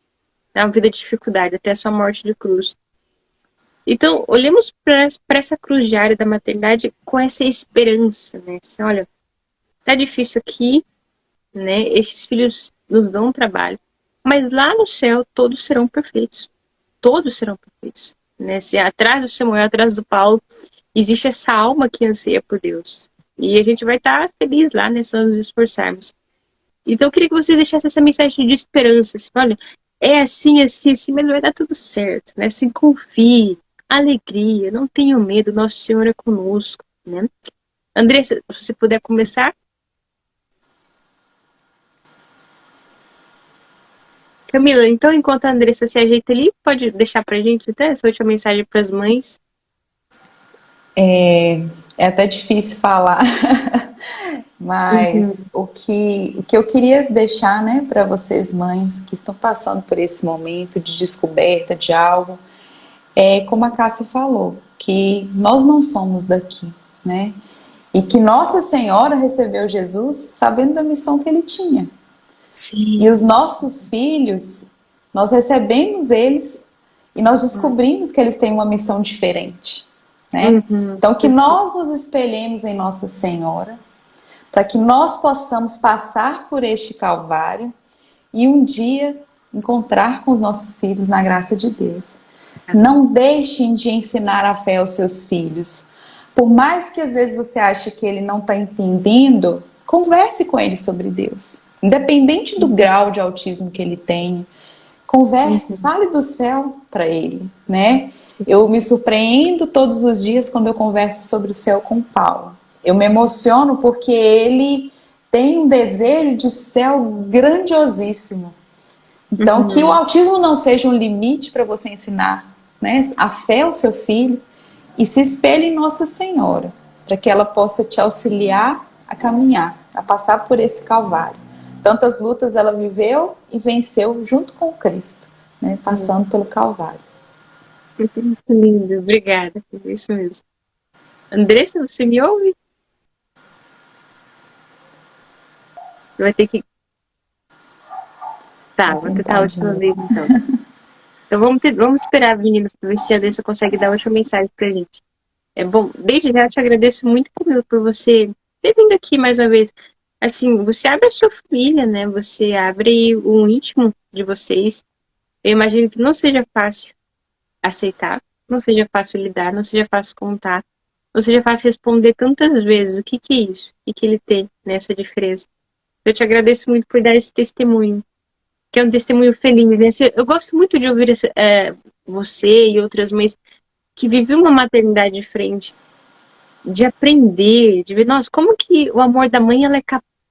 né? Uma vida de dificuldade, até a sua morte de cruz. Então, olhemos para essa cruz diária da maternidade com essa esperança, né? Assim, olha, tá difícil aqui, né? Estes filhos nos dão um trabalho, mas lá no céu todos serão perfeitos. Todos serão perfeitos, né? Se atrás do Samuel, atrás do Paulo, existe essa alma que anseia por Deus. E a gente vai estar feliz lá, né? Se nós nos esforçarmos. Então eu queria que vocês deixassem essa mensagem de esperança. Assim, olha, é assim, assim, assim, mas vai dar tudo certo, né? Assim, confie, alegria, não tenham medo, Nosso Senhor é conosco, né? Andressa, se você puder começar. Camila, então enquanto a Andressa se ajeita ali, pode deixar pra gente até essa última mensagem para as mães? É até difícil falar, mas o que eu queria deixar, né, para vocês mães que estão passando por esse momento de descoberta de algo, como a Cássia falou, que nós não somos daqui, né? E que Nossa Senhora recebeu Jesus sabendo da missão que ele tinha. Sim. E os nossos filhos, nós recebemos eles e nós descobrimos que eles têm uma missão diferente, né? Então que nós nos espelhemos em Nossa Senhora para que nós possamos passar por este Calvário e um dia encontrar com os nossos filhos na graça de Deus. Não deixem de ensinar a fé aos seus filhos. Por mais que às vezes você ache que ele não está entendendo, converse com ele sobre Deus. Independente do grau de autismo que ele tem, converse, fale do céu para ele, né? Eu me surpreendo todos os dias quando eu converso sobre o céu com o Paulo. Eu me emociono porque ele tem um desejo de céu grandiosíssimo. Então, que o autismo não seja um limite para você ensinar, né, a fé ao seu filho, e se espelhe em Nossa Senhora, para que ela possa te auxiliar a caminhar, a passar por esse Calvário. Tantas lutas ela viveu e venceu junto com Cristo, né, passando pelo Calvário. Muito lindo, obrigada. É isso mesmo. Andressa, você me ouve? Você vai ter que... Tá, vou tentar a última vez então. Então vamos esperar, meninas, para ver se a Andressa consegue dar a última mensagem pra gente. É bom, desde já eu te agradeço muito, Camila, por você ter vindo aqui mais uma vez. Assim, você abre a sua família, né? Você abre o íntimo de vocês. Eu imagino que não seja fácil aceitar, não seja fácil lidar, não seja fácil contar, não seja fácil responder tantas vezes o que que é isso, o que que ele tem nessa diferença. Eu te agradeço muito por dar esse testemunho, que é um testemunho feliz, né? Eu gosto muito de ouvir você e outras mães que vivem uma maternidade diferente, de aprender, de ver, nossa, como que o amor da mãe,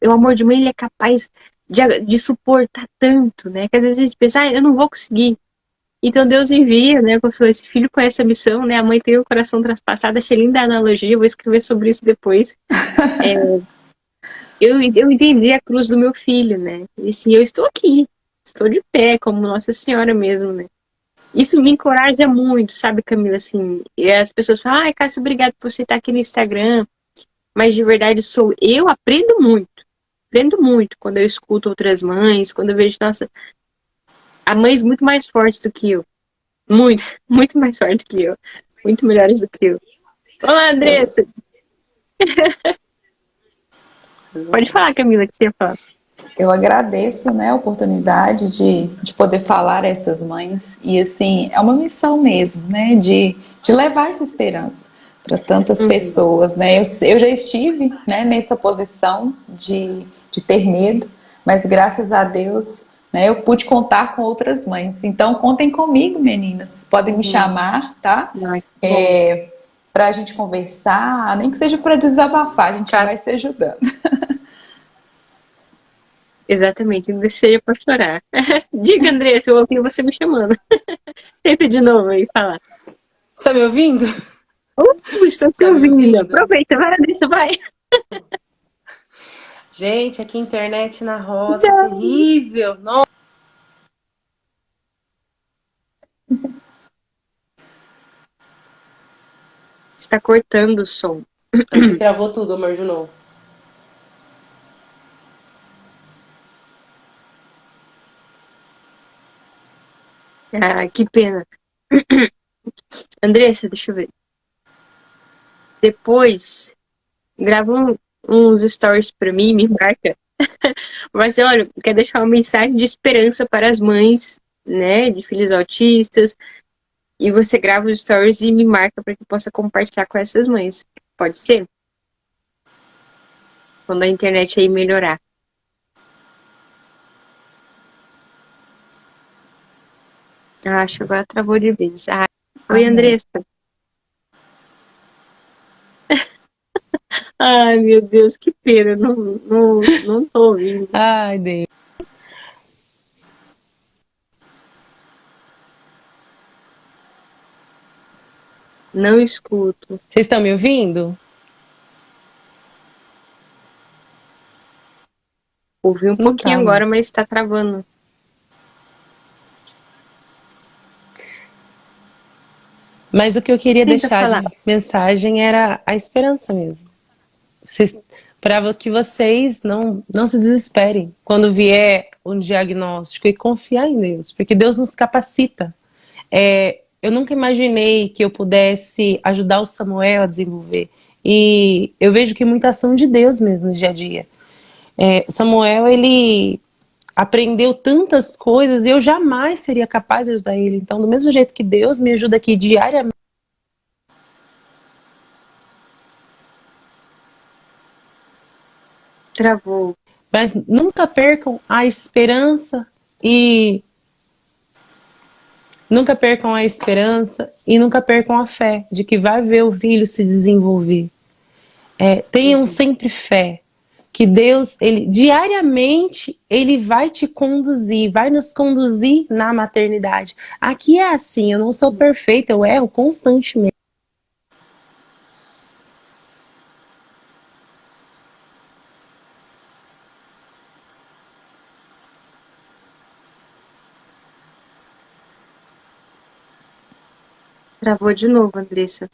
o amor de mãe, ele é capaz de suportar tanto, né? Que às vezes a gente pensa, eu não vou conseguir. Então Deus envia, né? Como falou, esse filho com essa missão, né? A mãe tem o coração traspassado, achei linda a analogia, eu vou escrever sobre isso depois. Eu entendi a cruz do meu filho, né? E assim, eu estou aqui, estou de pé, como Nossa Senhora mesmo, né? Isso me encoraja muito, sabe, Camila? Assim, e as pessoas falam, Cássio, obrigado por você estar aqui no Instagram, mas de verdade eu aprendo muito quando eu escuto outras mães, quando eu vejo, nossa, há mães muito mais fortes do que eu, muito, muito mais fortes do que eu, muito melhores do que eu. Olá, Andressa! Pode falar, Camila, que você ia falar. Eu agradeço, né, a oportunidade de poder falar a essas mães. E, assim, é uma missão mesmo, né, de levar essa esperança para tantas pessoas, né. Eu já estive, né, nessa posição de ter medo, mas graças a Deus, né, eu pude contar com outras mães. Então, contem comigo, meninas. Podem me chamar, tá? Para a gente conversar, nem que seja para desabafar, a gente vai se ajudando. Exatamente, não seja para chorar. Diga, Andressa, eu ouvi você me chamando. Tenta de novo aí falar. Você tá me ouvindo? Estou te ouvindo. Aproveita, vai, Andressa, vai. Gente, aqui internet na roça, terrível. Nossa. Está cortando o som. Aqui travou tudo, amor, de novo. Ah, que pena. Andressa, deixa eu ver. Depois, grava uns stories pra mim, me marca. Mas, olha, quero deixar uma mensagem de esperança para as mães, né, de filhos autistas. E você grava os stories e me marca para que eu possa compartilhar com essas mães. Pode ser? Quando a internet aí melhorar. Acho que agora travou de vez. Oi, Andressa. Ai, meu Deus, que pena. Não tô ouvindo. Ai, Deus. Não escuto. Vocês estão me ouvindo? Ouvi um pouquinho agora, mas está travando. Mas o que eu queria deixar de mensagem era a esperança mesmo. Para que vocês não se desesperem quando vier um diagnóstico e confiar em Deus, porque Deus nos capacita. Eu nunca imaginei que eu pudesse ajudar o Samuel a desenvolver E eu vejo que muita ação de Deus mesmo no dia a dia. Samuel, ele aprendeu tantas coisas e eu jamais seria capaz de ajudar ele. Então, do mesmo jeito que Deus me ajuda aqui diariamente, Travou. mas nunca percam a esperança e nunca percam a esperança e nunca percam a fé de que vai ver o filho se desenvolver. Tenham sempre fé que Deus, ele diariamente, ele vai te conduzir, vai nos conduzir na maternidade. Aqui é assim, eu não sou perfeita, eu erro constantemente. Travou de novo, Andressa.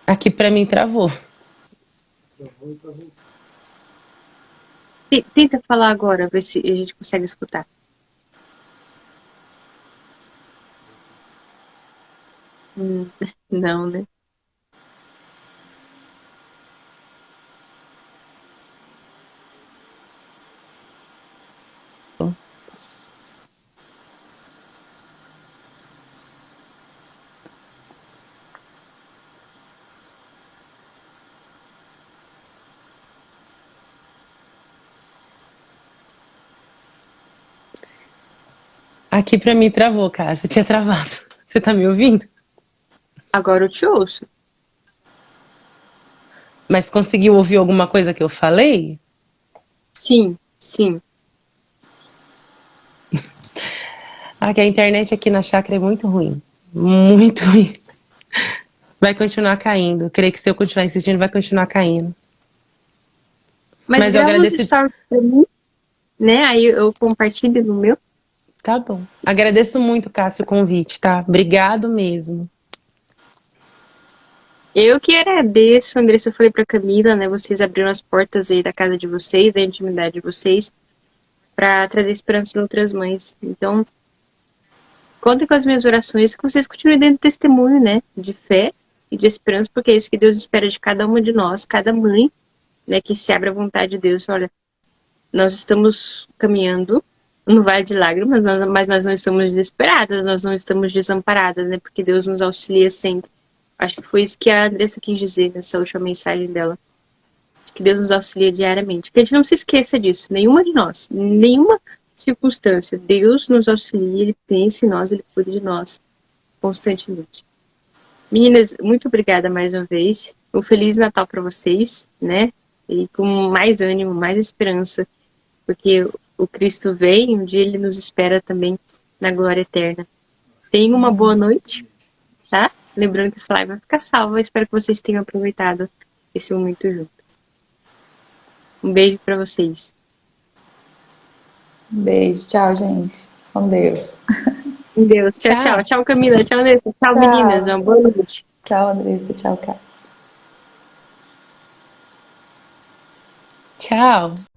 Aqui pra mim travou. Tenta falar agora, ver se a gente consegue escutar. Não, né? Aqui pra mim travou, cara. Você tinha travado. Você tá me ouvindo? Agora eu te ouço. Mas conseguiu ouvir alguma coisa que eu falei? Sim, sim. Que a internet aqui na chácara é muito ruim. Muito ruim. Vai continuar caindo. Eu creio que se eu continuar insistindo, vai continuar caindo. Mas eu grava os agradeço. stories pra mim, né? Aí eu compartilho no meu. Tá bom. Agradeço muito, Cássio, o convite, tá? Obrigado mesmo. Eu que agradeço, Andressa, eu falei pra Camila, né? Vocês abriram as portas aí da casa de vocês, da intimidade de vocês, pra trazer esperança em outras mães. Então, contem com as minhas orações, que vocês continuem dando testemunho, né? De fé e de esperança, porque é isso que Deus espera de cada uma de nós, cada mãe, né? Que se abre à vontade de Deus. Olha, nós estamos caminhando no vale de lágrimas, mas nós não estamos desesperadas, nós não estamos desamparadas, né? Porque Deus nos auxilia sempre. Acho que foi isso que a Andressa quis dizer nessa última mensagem dela. Que Deus nos auxilia diariamente. Que a gente não se esqueça disso, nenhuma de nós, nenhuma circunstância. Deus nos auxilia, Ele pensa em nós, Ele cuida de nós constantemente. Meninas, muito obrigada mais uma vez. Um Feliz Natal para vocês, né? E com mais ânimo, mais esperança, porque o Cristo vem, um dia Ele nos espera também na glória eterna. Tenham uma boa noite, tá? Lembrando que essa live vai ficar salva. Espero que vocês tenham aproveitado esse momento juntos. Um beijo para vocês. Um beijo, tchau, gente. Com Deus. Com Deus. Tchau, tchau. Tchau, Camila. Tchau, Andressa. Tchau, meninas. Uma boa noite. Tchau, Andressa. Tchau, Cá. Tchau.